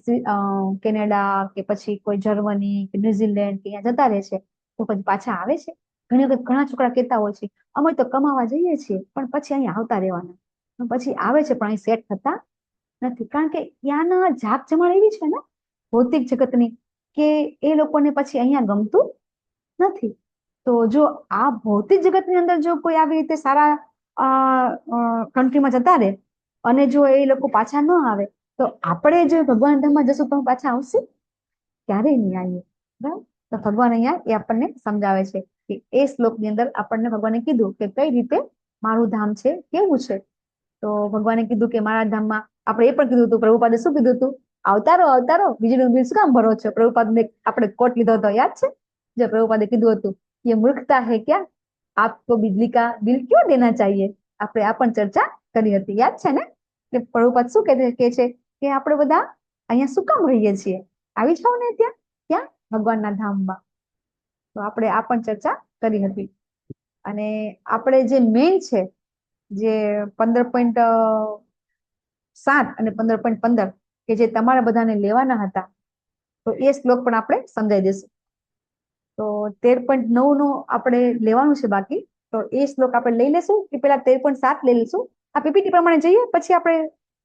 Speaker 1: કેનેડા કે પછી કોઈ જર્મની કે ન્યુઝીલેન્ડ કે અહીંયા જતા રહે છે તો પછી પાછા આવે છે. ઘણી વખત ઘણા છોકરા કહેતા હોય છે અમે તો કમાવા જઈએ છીએ પણ પછી અહીંયા આવતા રહેવાના. પછી આવે છે પણ અહીં સેટ થતા નથી. કારણ કે ત્યાંના જાગ જમાડ એવી છે ને ભૌતિક જગતની કે એ લોકોને પછી અહીંયા ગમતું નથી. તો જો આ ભૌતિક જગતની અંદર જો કોઈ આવી રીતે સારા કન્ટ્રીમાં જતા રહે અને જો એ લોકો પાછા ન આવે તો આપણે જો ભગવાન ધામમાં જશું તો પાછા આવશે? ક્યારેય નહીં આવીએ. બરાબર? તો ભગવાન અહીંયા એ આપણને સમજાવે છે કે એ શ્લોકની અંદર આપણને ભગવાને કીધું કે કઈ રીતે મારું ધામ છે કેવું છે. તો ભગવાને કીધું કે મારા ધામમાં આપણે એ પણ કીધું હતું, પ્રભુપાદે શું કીધું હતું? આવતારો આવતારો, બીજું બિલ શું કામ ભરો છો? પ્રભુપાદને આપણે કોટ લીધો હતો, યાદ છે? જો પ્રભુપાદે કીધું હતું ये मूर्खता है क्या, आपको बिजली का बिल क्यों देना चाहिए? આપણે આ પણ ચર્ચા કરી હતી, યાદ છે ને? કે પ્રભુપાદ શું કે છે કે આપણે બધા અહીંયા શું કામ રહીએ છીએ? આવી જાઓ ને ત્યાં ભગવાનના ધામમાં. તો આપણે આ પણ ચર્ચા કરી હતી. અને આપણે જે મેઇન છે જે 15.7 અને 15.15 કે જે તમારા બધાને લેવાના હતા તો એ શ્લોક પણ આપણે સમજાવી દઈશું. તો 13.9 નું આપણે લેવાનું છે બાકી. તો એ શ્લોક આપણે લઈ લેશું કે પેલા 13.7 લઈ લઈશું? આ પીપીટી પ્રમાણે જઈએ પછી આપણે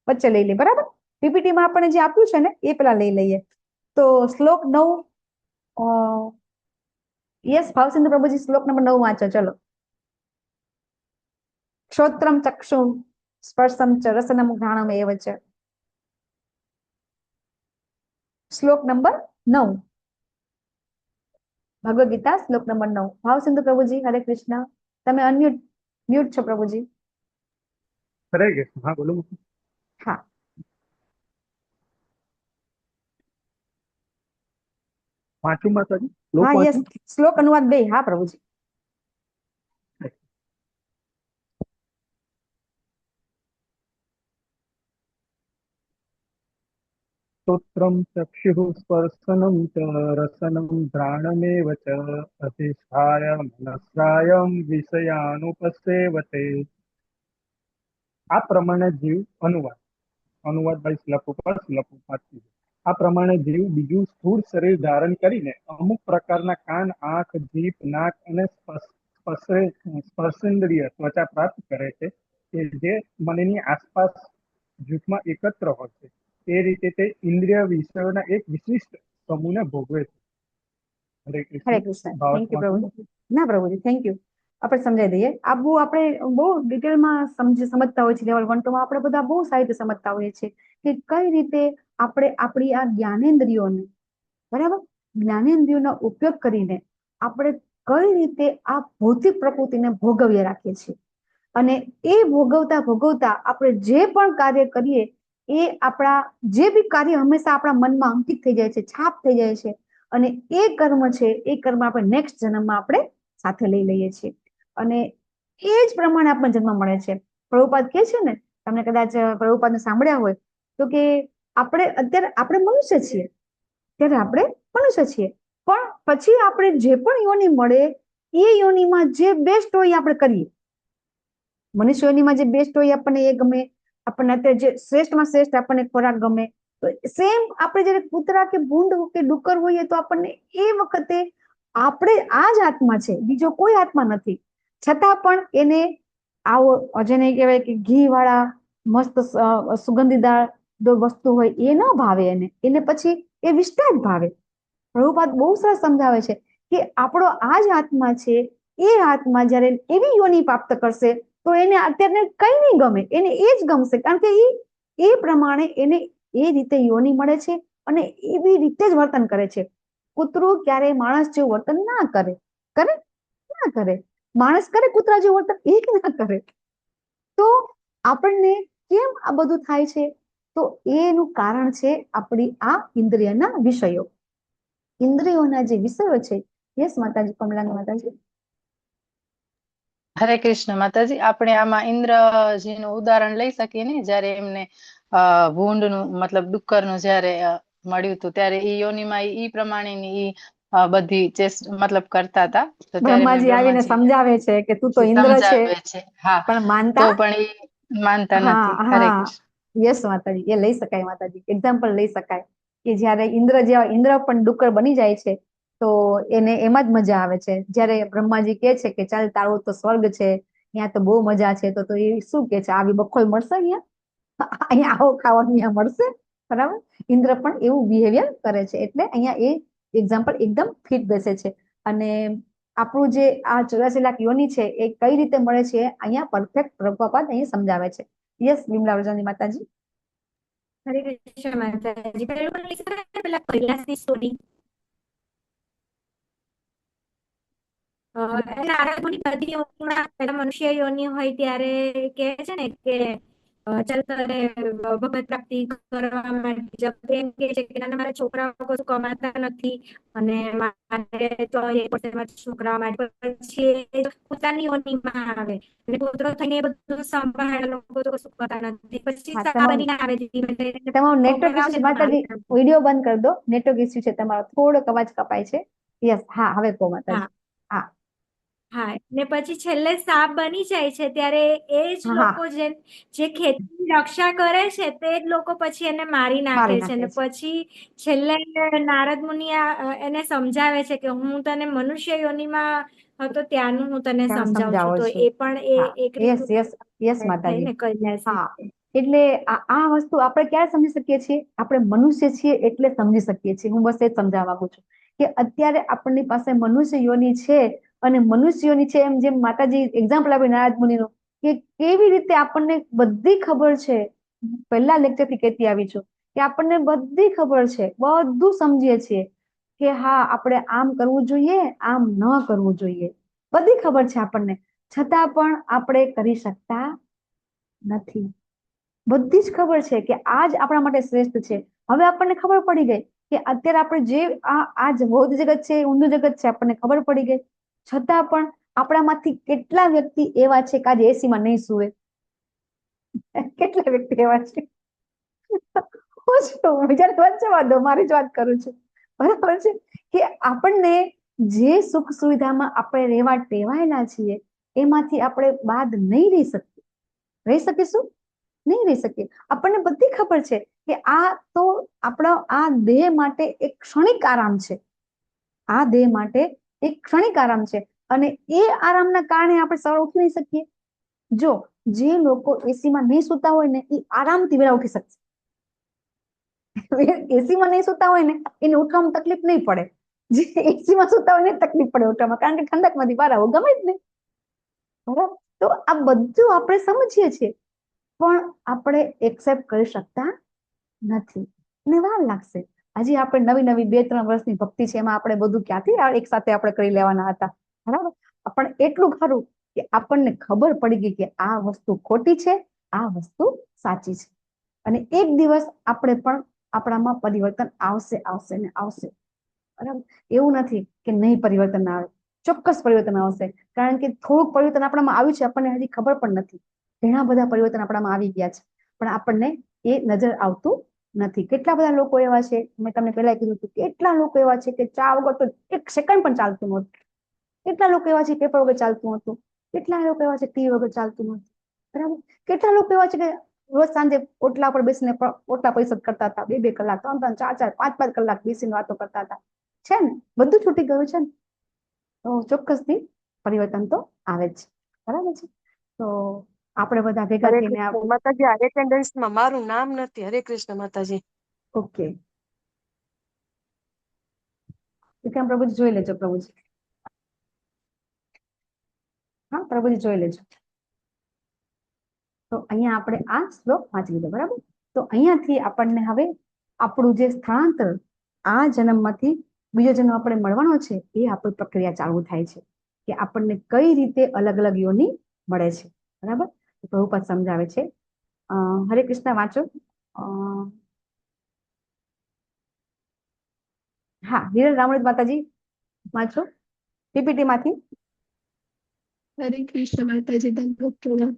Speaker 1: વચ્ચે લઈ લઈએ, બરાબર? પીપીટીમાં આપણે જે આપ્યું છે ને એ પેલા લઈ લઈએ. તો શ્લોક 9, યસ ભાવસિંધુ પ્રભુજી, શ્લોક નંબર 9 વાંચો. ચલો. શ્રોત્રમ ચક્ષુ સ્પર્શમ ચ રસનમ ઘ્રાણમ એવ ચ. શ્લોક નંબર 9, ભગવદ ગીતા શ્લોક નંબર 9. ભાવસિંધુ પ્રભુજી, હરે કૃષ્ણ. તમે મ્યુટ છો પ્રભુજી.
Speaker 16: હરે કૃષ્ણ. હા બોલો.
Speaker 1: હા,
Speaker 16: વાંચું માતાજી?
Speaker 1: હા યસ, શ્લોક અનુવાદ 2. હા પ્રભુજી.
Speaker 16: श्रोत्रं चक्षुः स्पर्शनं च रसनं घ्राणमेव च अधिष्ठाय मनस्रायं विषयानुपसेवते. આ પ્રમાણે જીવ અનુવાદ બાય શિલાપ્રભુપાદ. આ પ્રમાણે જીવ બીજું સ્થૂળ શરીર ધારણ કરીને અમુક પ્રકારના કાન, આંખ, જીભ, નાક અને સ્પર્શેન્દ્રિય ત્વચા પ્રાપ્ત કરે છે કે જે મનની આસપાસ જૂથમાં એકત્ર હોય છે. એ રીતે તે ઇન્દ્રિય વિષયોના એક વિશિષ્ટ સમૂહને ભોગવે છે. હરે
Speaker 1: હરે
Speaker 16: કૃષ્ણ.
Speaker 1: કૃષ્ણ.
Speaker 16: ભાવાર્થ
Speaker 1: થેન્ક યુ
Speaker 16: વાંચો.
Speaker 1: પ્રભુજી. ના પ્રભુજી, થેન્ક યુ. આપણે સમજાવી દઈએ. આ આપણે બહુ ડિટેલમાં સમજતા હોય છે. લેવલ 1 2 માં આપણે બધા બહુ સારી રીતે સમજતા હોઈએ છીએ કે કઈ રીતે આપણે આપણી આ જ્ઞાનેન્દ્રિયોને, બરાબર, જ્ઞાનેન્દ્રિયોનો ઉપયોગ કરીને આપણે કઈ રીતે આ ભૌતિક પ્રકૃતિને ભોગવીએ રાખીએ છીએ. અને એ ભોગવતા ભોગવતા આપણે જે પણ કાર્ય કરીએ એ આપણા જે બી કાર્ય હંમેશા આપણા મનમાં અંકિત થઈ જાય છે, છાપ થઈ જાય છે. અને એ કર્મ છે, એ કર્મ આપણે નેક્સ્ટ જન્મમાં આપણે સાથે લઈ લઈએ છીએ. અને એ જ પ્રમાણે આપણને જન્મ મળે છે. પ્રભુપાદ કહે છે ને, તમને કદાચ પ્રભુપાદને સાંભળ્યા હોય તો, કે અત્યારે આપણે મનુષ્ય છીએ, ત્યારે આપણે મનુષ્ય છીએ, પણ પછી આપણે જે પણ યોનિ મળે એ યોનિમાં જે બેસ્ટ હોય આપણે કરીએ. મનુષ્ય યોનિમાં જે બેસ્ટ હોય આપણને એ ગમે, આપણને અત્યારે જે શ્રેષ્ઠમાં શ્રેષ્ઠ આપણને ખોરાક ગમે. તો સેમ આપણે જયારે કૂતરા કે ભૂંડ કે ડુક્કર હોઈએ તો આપણને એ વખતે આપણે આ જ આત્મા છે, બીજો કોઈ આત્મા નથી. છતાં પણ એને આવો જેને કહેવાય કે ઘી વાળા મસ્ત સુગંધીદાર વસ્તુ હોય એ ન ભાવે. એને પછી એ વિષ્ટા જ ભાવે. પ્રભુપાદ બહુ સરસ સમજાવે છે કે આપણો આ જ આત્મા છે, એ આત્મા જયારે એવી યોનિ પ્રાપ્ત કરશે તો એને અત્યારે કઈ નહીં ગમે, એને એ જ ગમશે. કારણ કે એ પ્રમાણે એને એ રીતે યોનિ મળે છે અને એવી રીતે જ વર્તન કરે છે. કૂતરું ક્યારેય માણસ જેવું વર્તન ના કરે. કરે ના કરે. માણસ કરે કૂતરા જેવું વર્તન? એક ના કરે. તો આપણને કેમ આ બધું થાય છે? તો એનું કારણ છે આપણી આ ઇન્દ્રિયના વિષયો. ઇન્દ્રિયોના જે વિષયો છે. યસ માતાજી, કમલાની માતાજી.
Speaker 19: હરે કૃષ્ણ માતાજી. આપણે આમાં ઇન્દ્રજીનું ઉદાહરણ લઈ શકીએ ને, જયારે એમને ભૂંડનું મતલબ ડુક્કરનું જયારે મળ્યું હતું ત્યારે એ યોનિમાં ઈ પ્રમાણેની બધી મતલબ કરતા હતા. તો ત્યારે
Speaker 1: બ્રહ્માજી આવીને સમજાવે છે કે તું તો ઇન્દ્ર છે,
Speaker 19: સમજાવે છે. હા,
Speaker 1: પણ માનતા
Speaker 19: તો પણ એ માનતા નથી. હરે કૃષ્ણ.
Speaker 1: યસ માતાજી, એ લઈ શકાય માતાજી, એક્ઝામ્પલ લઈ શકાય કે જયારે ઇન્દ્ર પણ ડુક્કર બની જાય છે તો એને એમાં જ મજા આવે છે. જયારે બ્રહ્માજી કે છે કે ચાલ તારું તો સ્વર્ગ છે, ત્યાં તો બહુ મજા છે, તો એ શું કે છે, આવી બખોલ મળશે અહીંયા આવો ખાવાનું અહીંયા મળશે, બરાબર. ઇન્દ્ર પણ એવું બિહેવિયર કરે છે. એટલે અહીંયા એ એક્ઝામ્પલ એકદમ ફિટ બેસે છે. અને આપણું જે આ 84 લાખ યોની છે એ કઈ રીતે મળે છે અહીંયા પરફેક્ટ પ્રભુપાદ અહીં સમજાવે છે. યસ વિમલા વરજાની માતાજી.
Speaker 15: હરે કૃષ્ણ માતાજી. પેલા કૈલાસની સ્ટોરી નારદમુનિ બધી યોનિમાં પેલા મનુષ્ય યોનિ હોય ત્યારે કે છે ને કે ચાલ તારે ભગવત પ્રાપ્તિ કરવા માટે જપ એમ કે છે કે મારા છોકરાઓ કશું કમાતા નથી અને મારે તો છોકરાઓ માટે પછી પોતાની યોનિમાં આવે અને પુત્રો થઈને બધું સંભાળે, લોકો તો કશું કરતા નથી. પછી બનીને આવે
Speaker 1: તમારું નેટવર્ક ઇસ્યુ છે માતાજી, વિડીયો બંધ કરી દો. નેટવર્ક ઇસ્યુ છે તમારો, થોડોક અવાજ કપાય છે. યસ, હા હવે કહો માતાજી. હા
Speaker 15: હા, ને પછી છેલ્લે સાપ બની જાય છે ત્યારે એ જ લોકો જે ખેતીની રક્ષા કરે છે તે જ લોકો પછી એને મારી નાખે છે. અને પછી છેલ્લે નારદ મુનિ એને સમજાવે છે કે હું તને મનુષ્ય યોનિમાં હતો ત્યાંનું હું તને સમજાવું છું. તો એ પણ એક
Speaker 1: યસ માતાજી. હા, એટલે આ વસ્તુ આપણે ક્યારે સમજી શકીએ છીએ? આપણે મનુષ્ય છીએ એટલે સમજી શકીએ છીએ. હું બસ એ જ સમજાવવા માંગુ છું કે અત્યારે આપણી પાસે મનુષ્ય યોનિ છે અને મનુષ્યોની છે, એમ જેમ માતાજી એક્ઝામ્પલ આપી નારદ મુનિનું, કે કેવી રીતે આપણને બધી ખબર છે. પહેલા લેક્ચર થી કહેતી આવી છું કે આપણને બધી ખબર છે, બધું સમજીએ છીએ કે હા આપણે આમ કરવું જોઈએ, આમ ન કરવું જોઈએ, બધી ખબર છે આપણને. છતાં પણ આપણે કરી શકતા નથી. બધી જ ખબર છે કે આ જ આપણા માટે શ્રેષ્ઠ છે. હવે આપણને ખબર પડી ગઈ કે અત્યારે આપણે જે આ ભૌતિક જગત છે, ઊંધું જગત છે, આપણને ખબર પડી ગઈ. છતાં પણ આપણામાંથી કેટલા વ્યક્તિ એવા છે કે આજે એસી માં નહીં સુવે? કેટલા વ્યક્તિ એવા છે? બીજાને વાત જવા દો, મારી જ વાત કરું છું, બરાબર છે. કે આપણને જે સુખ સુવિધામાં આપણે રહેવા ટેવાયેલા છીએ એમાંથી આપણે બાદ નહીં રહી શકીએ. રહી શકીશું? નહીં રહી શકીએ. આપણને બધી ખબર છે કે આ તો આપણા આ દેહ માટે એક ક્ષણિક આરામ છે. આ દેહ માટે એક ક્ષણિક આરામ છે. અને એ આરામના કારણે આપણે સવારે ઉઠી નહીં શકીએ. જો જે લોકો એસીમાં નહીં સૂતા હોય ને એ આરામથી વહેલા ઉઠી શકશે. એસીમાં નહીં સૂતા હોય ને એને ઉઠવામાં તકલીફ નહીં પડે. જે એસીમાં સૂતા હોય ને તકલીફ પડે ઉઠવામાં, કારણ કે ઠંડકમાંથી બહાર આવો ગમે જ નહીં. બરાબર? તો આ બધું આપણે સમજીએ છીએ પણ આપણે એક્સેપ્ટ કરી શકતા નથી ને વાર લાગશે. હજી આપણે નવી 2-3 વર્ષની ભક્તિ છે, એમાં આપણે બધું ક્યાંથી એક સાથે આપણે કરી લેવાના હતા. બરાબર? પણ એટલું ખરું કે આપણને ખબર પડી ગઈ કે આ વસ્તુ ખોટી છે, આ વસ્તુ સાચી છે. અને એક દિવસ આપણે પણ આપણામાં પરિવર્તન આવશે ને આવશે. બરાબર? એવું નથી કે નહીં પરિવર્તન આવે, ચોક્કસ પરિવર્તન આવશે. કારણ કે થોડુંક પરિવર્તન આપણામાં આવ્યું છે, આપણને હજી ખબર પણ નથી. ઘણા બધા પરિવર્તન આપણામાં આવી ગયા છે પણ આપણને એ નજર આવતું નથી. કેટલા બધા લોકો એવા છે, મેં તમને પહેલા કીધું હતું, કેટલા લોકો એવા છે કે ચા વગર તો 1 સેકન્ડ પણ ચાલતું નહોતું. કેટલા લોકો એવા છે પેપર વગર ચાલતું હતું. કેટલા લોકો એવા છે ટીવી વગર ચાલતું નહોતું. બરાબર? કેટલા લોકો એવા છે કે રોજ સાંજે ઓટલા પર બેસીને ઓટલા પરિષદ કરતા હતા, 2-2 કલાક, 3-3, 4-4, 5-5 કલાક બેસીને વાતો કરતા હતા. છે ને, બધું છૂટી ગયું છે ને. તો ચોક્કસથી પરિવર્તન તો આવે જ છે. બરાબર છે? તો આપણે બધા ભેગા
Speaker 11: હરે
Speaker 1: થઈને
Speaker 11: કૃષ્ણ માતાજી. આ એટેન્ડન્સમાં મારું નામ નથી. હરે કૃષ્ણ માતાજી.
Speaker 1: ઓકે, વિક્રમ પ્રભુજી જોઈ લેજો. પ્રભુજી, હા પ્રભુજી જોઈ લેજો. તો અહીંયા આપણે આ શ્લોક વાંચી લીધો. બરાબર? તો અહીંયાથી આપણને હવે આપણું જે સ્થળાંતર આ જન્મમાંથી બીજો જન્મ આપણે મળવાનો છે એ આપણી પ્રક્રિયા ચાલુ થાય છે કે આપણને કઈ રીતે અલગ અલગ યોની મળે છે. બરાબર? પ્રભુપાદ સમજાવે છે. હરે કૃષ્ણ વાંચો. હા, હિરલ રામૃત માતાજી વાંચો પીપીટી માંથી.
Speaker 20: हरे कृष्ण माता जी धन्यवाद।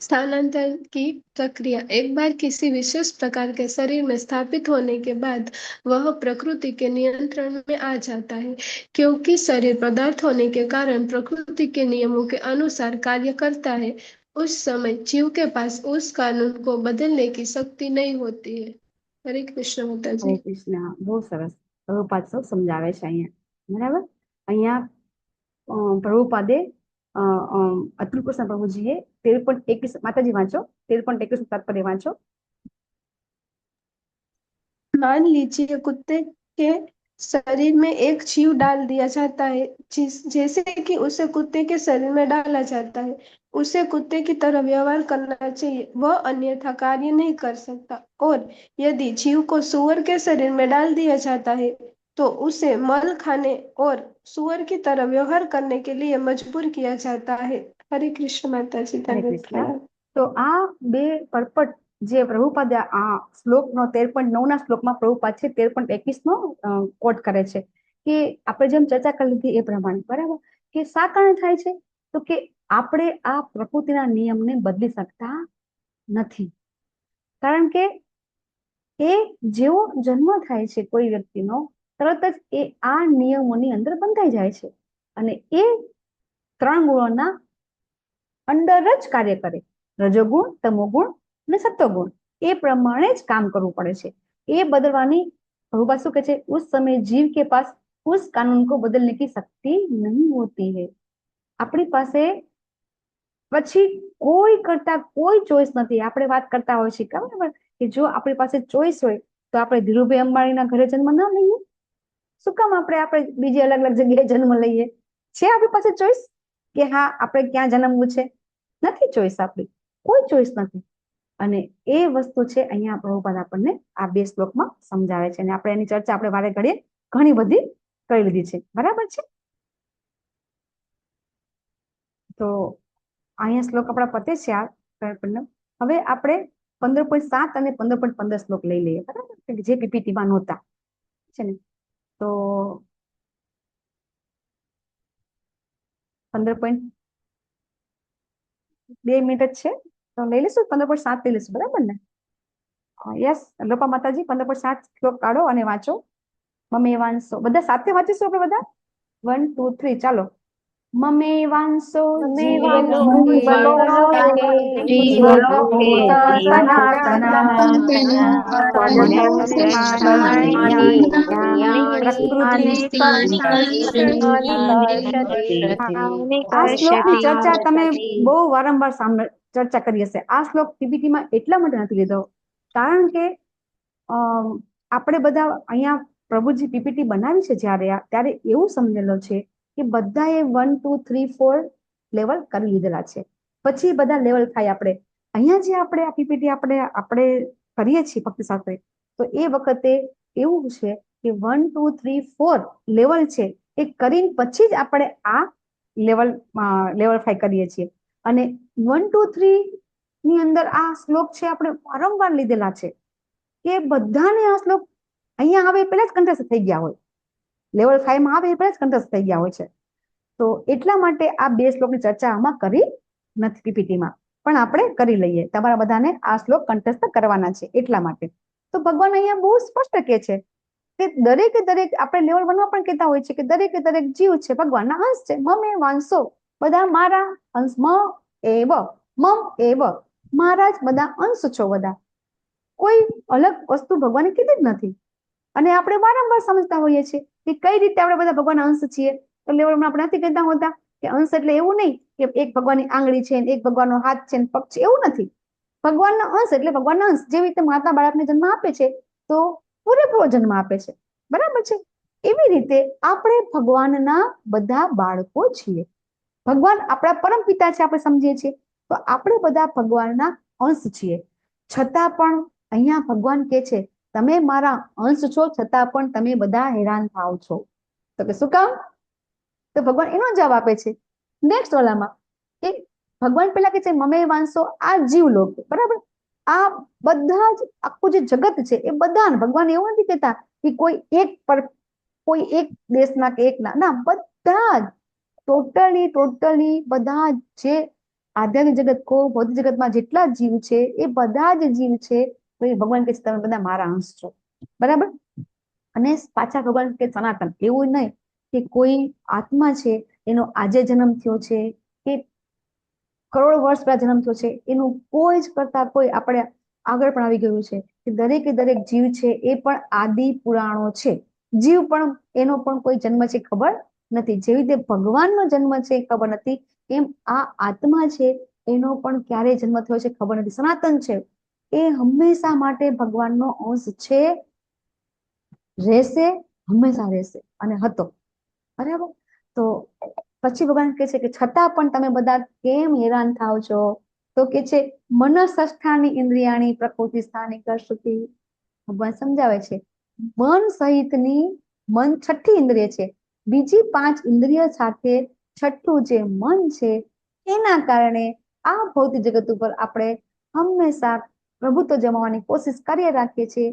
Speaker 20: स्थानांतरण की प्रक्रिया एक बार किसी विशेष प्रकार के शरीर में स्थापित होने के बाद वह प्रकृति के नियंत्रण में आ जाता है, क्योंकि शरीर पदार्थ होने के कारण प्रकृति के नियमों के अनुसार कार्य करता है। उस समय जीव के पास उस कानून को बदलने की शक्ति नहीं होती है। हरे कृष्ण माता जी।
Speaker 1: હરે કૃષ્ણ. બહુ સરસ પ્રભુપાદ સૌ સમજાવે છે અહીંયા. બરાબર? અહીંયા પ્રભુપાદે અતુલ કૃષ્ણ પ્રભુજીએ 13.21 માતાજી વાંચો. 13.21 તાત્પર્ય वाचो।
Speaker 20: मान लीजिए कुत्ते के शरीर में एक जीव डाल दिया जाता है, जैसे कि उसे कुत्ते के शरीर में डाला जाता है। उसे कुत्ते की तरह व्यवहार करना चाहिए, वह अन्यथा कार्य नहीं कर सकता। और यदि जीव को सूअर के शरीर में डाल दिया जाता है तो उसे मल खाने और सूअर की तरह व्यवहार करने के लिए मजबूर किया जाता है। हरे कृष्ण माता जी धन्यवाद।
Speaker 1: तो आ बे परपट જે પ્રભુપાદ આ શ્લોક નો 13.9 ના શ્લોકમાં પ્રભુપાદ છે 13.21 નો કોટ કરે છે કે આપણે જેમ ચર્ચા કરી લીધી એ પ્રમાણે. બરાબર? કે શા કારણે થાય છે? તો કે આપણે આ પ્રકૃતિના નિયમને બદલી શકતા નથી. કારણ કે એ જેવો જન્મ થાય છે કોઈ વ્યક્તિનો તરત જ એ આ નિયમોની અંદર બંધાઈ જાય છે અને એ 3 ગુણોના અંદર જ કાર્ય કરે. રજોગુણ, તમોગુણ અને સત્વગुण એ પ્રમાણે જ કામ કરવું પડે છે. એ બદલવાની પ્રભુપાદ શું કહે છે? उस समय जीव के पास उस कानून को बदलने की शक्ति नहीं होती है. આપણી પાસે પછી કોઈ કરતા કોઈ ચોઈસ નથી. આપણે વાત કરતા હોય છે બરાબર કે જો આપણી પાસે ચોઈસ હોય તો આપણે ધીરુભાઈ અંબાણીના ઘરે જન્મ ન લઈએ. શું કામ આપણે બીજી અલગ અલગ જગ્યાએ જન્મ લઈએ? છે આપણી પાસે ચોઈસ કે હા આપણે ક્યાં જન્મવું છે? નથી ચોઈસ. આપણી કોઈ ચોઈસ નથી. અને એ વસ્તુ છે અહીંયા પ્રભુપાદ આપણને આ 2 શ્લોકમાં સમજાવે છે અને આપણે એની ચર્ચા આપણે વારે ઘડીએ ઘણી બધી કરી લીધી છે. બરાબર છે? તો અહીંયા શ્લોક આપણા પતે છે. હવે આપણે 15.7 અને 15.15 શ્લોક લઈ લઈએ. બરાબર? જે પીપીટીમાં નહોતા છે ને. તો 15.2 મિનિટ જ છે તો લઈ લઈશું. 15.7 લઈ લઈશું. બરાબર ને? યસ, લોપા માતાજી 15.7 શ્લોક કાઢો અને વાંચો. મમે વાંસો. બધા સાથે વાંચીશું આપણે બધા? 1 2 3 ચાલો. મમે વાંસો જીવલોકે સનાતના આ શ્લોકની ચર્ચા તમે બહુ વારંવાર ચર્ચા કરી હશે. આ શ્લોક પીપીટીમાં એટલા માટે નથી લીધો કારણ કે આપણે બધા અહીંયા પ્રભુજી પીપીટી બનાવી છે ત્યારે એવું સમજેલો છે કે બધાએ 1 2 3 4 લેવલ કરી લીધેલા છે, પછી બધા લેવલ થાય. આપણે અહીંયા જે આપણે આ પીપીટી આપણે કરીએ છીએ ભક્તિ સાથે, તો એ વખતે એવું છે કે 1 2 3 4 લેવલ છે એ કરીને પછી જ આપણે આ લેવલ 5 કરીએ છીએ. અને 1 2 3 ની અંદર આ શ્લોક છે આપણે વારંવાર લીધેલા છે કે બધાને આ શ્લોક અહીંયા આવે પહેલા જ કંઠસ્થ થઈ ગયા હોય, લેવલ 5 માં આવે એ પહેલા જ કંઠસ્થ થઈ ગયા હોય છે. તો એટલા માટે આ 2 શ્લોકની ચર્ચા આમાં કરી નથી પીપીટીમાં, પણ આપણે કરી લઈએ. તમારા બધાને આ શ્લોક કંઠસ્થ કરવાના છે એટલા માટે. તો ભગવાન અહીંયા બહુ સ્પષ્ટ કહે છે કે દરેકે દરેક આપણે લેવલ 1 માં પણ કહેતા હોય છે કે દરેકે દરેક જીવ છે ભગવાનના અંશ છે. મમે વાંસો, બધા મારા અંશ. મમ એવ, મારા જ બધા અંશ છો. બધા કોઈ અલગ વસ્તુ ભગવાને કીધી જ નથી. અને આપણે વારંવાર સમજતા હોઈએ છીએ કે કઈ રીતે આપણે બધા ભગવાનના અંશ છીએ. તો લેવલમાં આપણે નથી કહેતા હોતા કે અંશ એટલે એવું નહીં કે એક ભગવાનની આંગળી છે ને એક ભગવાનનો હાથ છે ને પગ છે, એવું નથી. ભગવાનનો અંશ એટલે ભગવાનના અંશ. જેવી રીતે માતા બાળકને જન્મ આપે છે તો પૂરેપૂરો જન્મ આપે છે, બરાબર છે. એવી રીતે આપણે ભગવાનના બધા બાળકો છીએ. ભગવાન આપણા પરમ પિતા છે, આપણે સમજીએ છીએ. તો આપણે બધા ભગવાનના અંશ છીએ. છતાં પણ અહીંયા ભગવાન કહે છે તમે મારા અંશ છો, છતાં પણ તમે બધા હેરાન થાવ છો. તો કે શું કામ? તો ભગવાન એનો જવાબ આપે છે નેક્સ્ટ વાલામાં કે ભગવાન પેલા કે છે મમે વાંસો, આ જીવલોક, બરાબર. આ બધા જ આખું જે જગત છે એ બધા, ભગવાન એવું નથી કહેતા કે કોઈ એક દેશના કે એક ના, બધા જ ટોટલી બધા જે આધ્યાત્મિક જગત કો ભૌતિક જગતમાં જેટલા જીવ છે એ બધા જ જીવ છે. તો એ ભગવાન કહે છે તમે બધા મારા અંશ છો, બરાબર. અને પાછા ભગવાન કે સનાતન, એવું નહીં કે કોઈ આત્મા છે એનો આજે જન્મ થયો છે કે કરોડ વર્ષ પહેલા જન્મ થયો છે, એનું કોઈ જ કરતા કોઈ આપણે આગળ પણ આવી ગયું છે કે દરેકે દરેક જીવ છે એ પણ આદિ પુરાણો છે. જીવ પણ એનો પણ કોઈ જન્મ છે ખબર નથી. જેવી રીતે ભગવાનનો જન્મ છે ખબર નથી, એમ આ આત્મા છે એનો પણ ક્યારે જન્મ થયો છે ખબર નથી. સનાતન છે, એ હંમેશા માટે ભગવાનનો અંશ છે, રહેશે, હંમેશા રહેશે અને હતો, બરાબર. તો પછી ભગવાન કહે છે કે છતાં પણ તમે બધા કેમ હેરાન થાવ છો? તો કે છે મનસ્થાની ઇન્દ્રિયાણી પ્રકૃતિ સ્થાની કરશુતિ. ભગવાન સમજાવે છે મન સહિતની, મન છઠ્ઠી ઇન્દ્રિય છે, બીજી 5 ઇન્દ્રિય સાથે છઠ્ઠું જે મન છે એના કારણે આ ભૌતિક જગત ઉપર આપણે હંમેશા પ્રભુત્વ જમાવવાની કોશિશ કરી રાખીએ છીએ.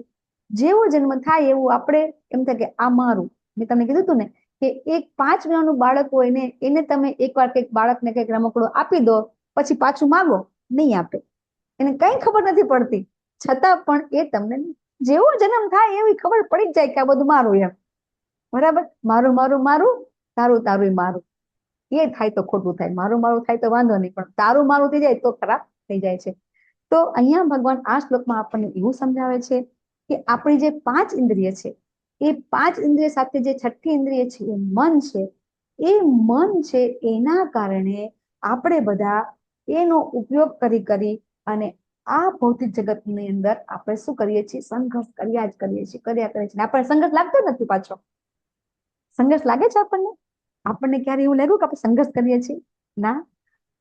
Speaker 1: જેવો જન્મ થાય એવું આપણે એમ થાય કે આ મારું. મેં તમને કીધું હતું ને કે એક 5 મહિનાનું બાળક હોય ને એને તમે એકવાર કંઈક બાળકને કંઈક રમકડું આપી દો, પછી પાછું માંગો, નહીં આપે. એને કઈ ખબર નથી પડતી, છતાં પણ એ તમને જેવો જન્મ થાય એવી ખબર પડી જ જાય કે આ બધું મારું, એમ, બરાબર. મારું મારું મારું, તારું તારું મારું. એ થાય તો ખોટું થાય, મારું મારું થાય તો વાંધો નહીં, પણ તારું મારું થઈ જાય તો ખરાબ થઈ જાય છે. તો અહીંયા ભગવાન આ શ્લોકમાં આપણને એવું સમજાવે છે કે આપણી જે 5 ઇન્દ્રિય છે એ 5 ઇન્દ્રિય સાથે જે છઠ્ઠી ઇન્દ્રિય છે એ મન છે. એ મન છે એના કારણે આપણે બધા એનો ઉપયોગ કરી અને આ ભૌતિક જગતની અંદર આપણે શું કરીએ છીએ? સંઘર્ષ કર્યા કરીએ છીએ. આપણને સંઘર્ષ લાગતો નથી. પાછો સંઘર્ષ લાગે છે આપણને ક્યારે એવું લાગ્યું કે આપણે સંઘર્ષ કરીએ છીએ? ના.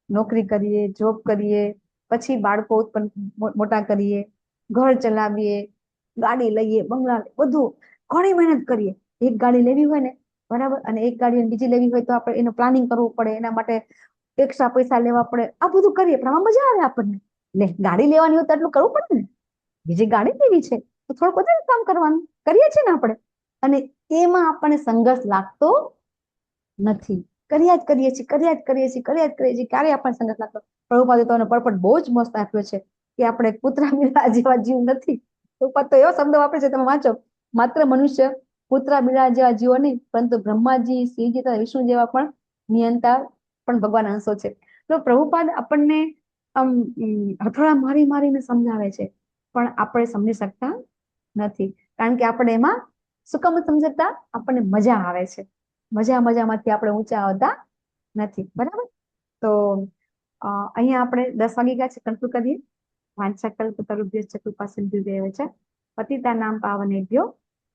Speaker 1: નોકરી કરીએ, જોબ કરીએ, પછી બાળકો ઉત્પન્ન મોટા કરીએ, ઘર ચલાવીએ, ગાડી લઈએ, બંગલા, બધું ઘણી મહેનત કરીએ. એક ગાડી લેવી હોય ને, બરાબર, અને એક ગાડી બીજી લેવી હોય તો આપણે એનું પ્લાનિંગ કરવું પડે, એના માટે એક્સ્ટ્રા પૈસા લેવા પડે. આ બધું કરીએ પણ આમાં મજા આવે આપણને. લે, ગાડી લેવાની હોય તો એટલું કરવું પડે ને. બીજી ગાડી લેવી છે તો થોડું વધારે કામ કરવાનું કરીએ છીએ ને આપણે, અને એમાં આપણને સંઘર્ષ લાગતો નથી. કર્યા જ કરીએ છીએ. ક્યારે આપણને સંઘર્ષ લાગતો? પ્રભુપાદે તો પરપટ બહુ જ મસ્ત આપ્યો છે કે આપણે કૂતરા બિલાડા જેવા જીવ નથી. પ્રભુપાદ તો એવો શબ્દ વાપરે છે, તમે વાંચો. માત્ર મનુષ્ય, કૂતરા બિલાડા જેવા જીવો નહીં, પરંતુ બ્રહ્માજી, શિવજી તથા વિષ્ણુ જેવા પણ નિયંતા પણ ભગવાન અંશો છે. તો પ્રભુપાદ આપણને હથોડા મારીને સમજાવે છે, પણ આપણે સમજી શકતા નથી, કારણ કે આપણે એમાં શું કામ સમજતા? આપણને મજા આવે છે. મજામાંથી આપણે ઊંચા આવતા નથી. બરાબર? તો અહીંયા આપણે 10 વાગી ગયા છે. કન્ક્લુડ કરીએ. વાંછાકલ્પતરુભ્યશ્ચ કૃપાસિંધુભ્યૈવ ચ પતિતાનાં પાવનેભ્યો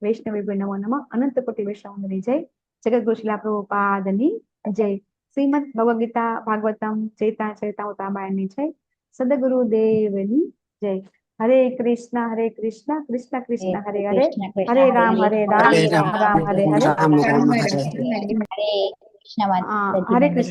Speaker 1: વૈષ્ણવેભ્યો નમો નમઃ. અનંત કોટિ વૈષ્ણવની જય. જગતગુરુ શ્રીલા પ્રભુપાદની જય. શ્રીમદ ભગવદ ગીતા ભાગવતમ ચૈતામૃતામૃતાની જય. સદગુરુદેવની જય. હરે કૃષ્ણ કૃષ્ણ કૃષ્ણ હરે હરે, હરે રામ રામ રામ હરે હરે,
Speaker 21: રામ રામ
Speaker 1: હરે કૃષ્ણ.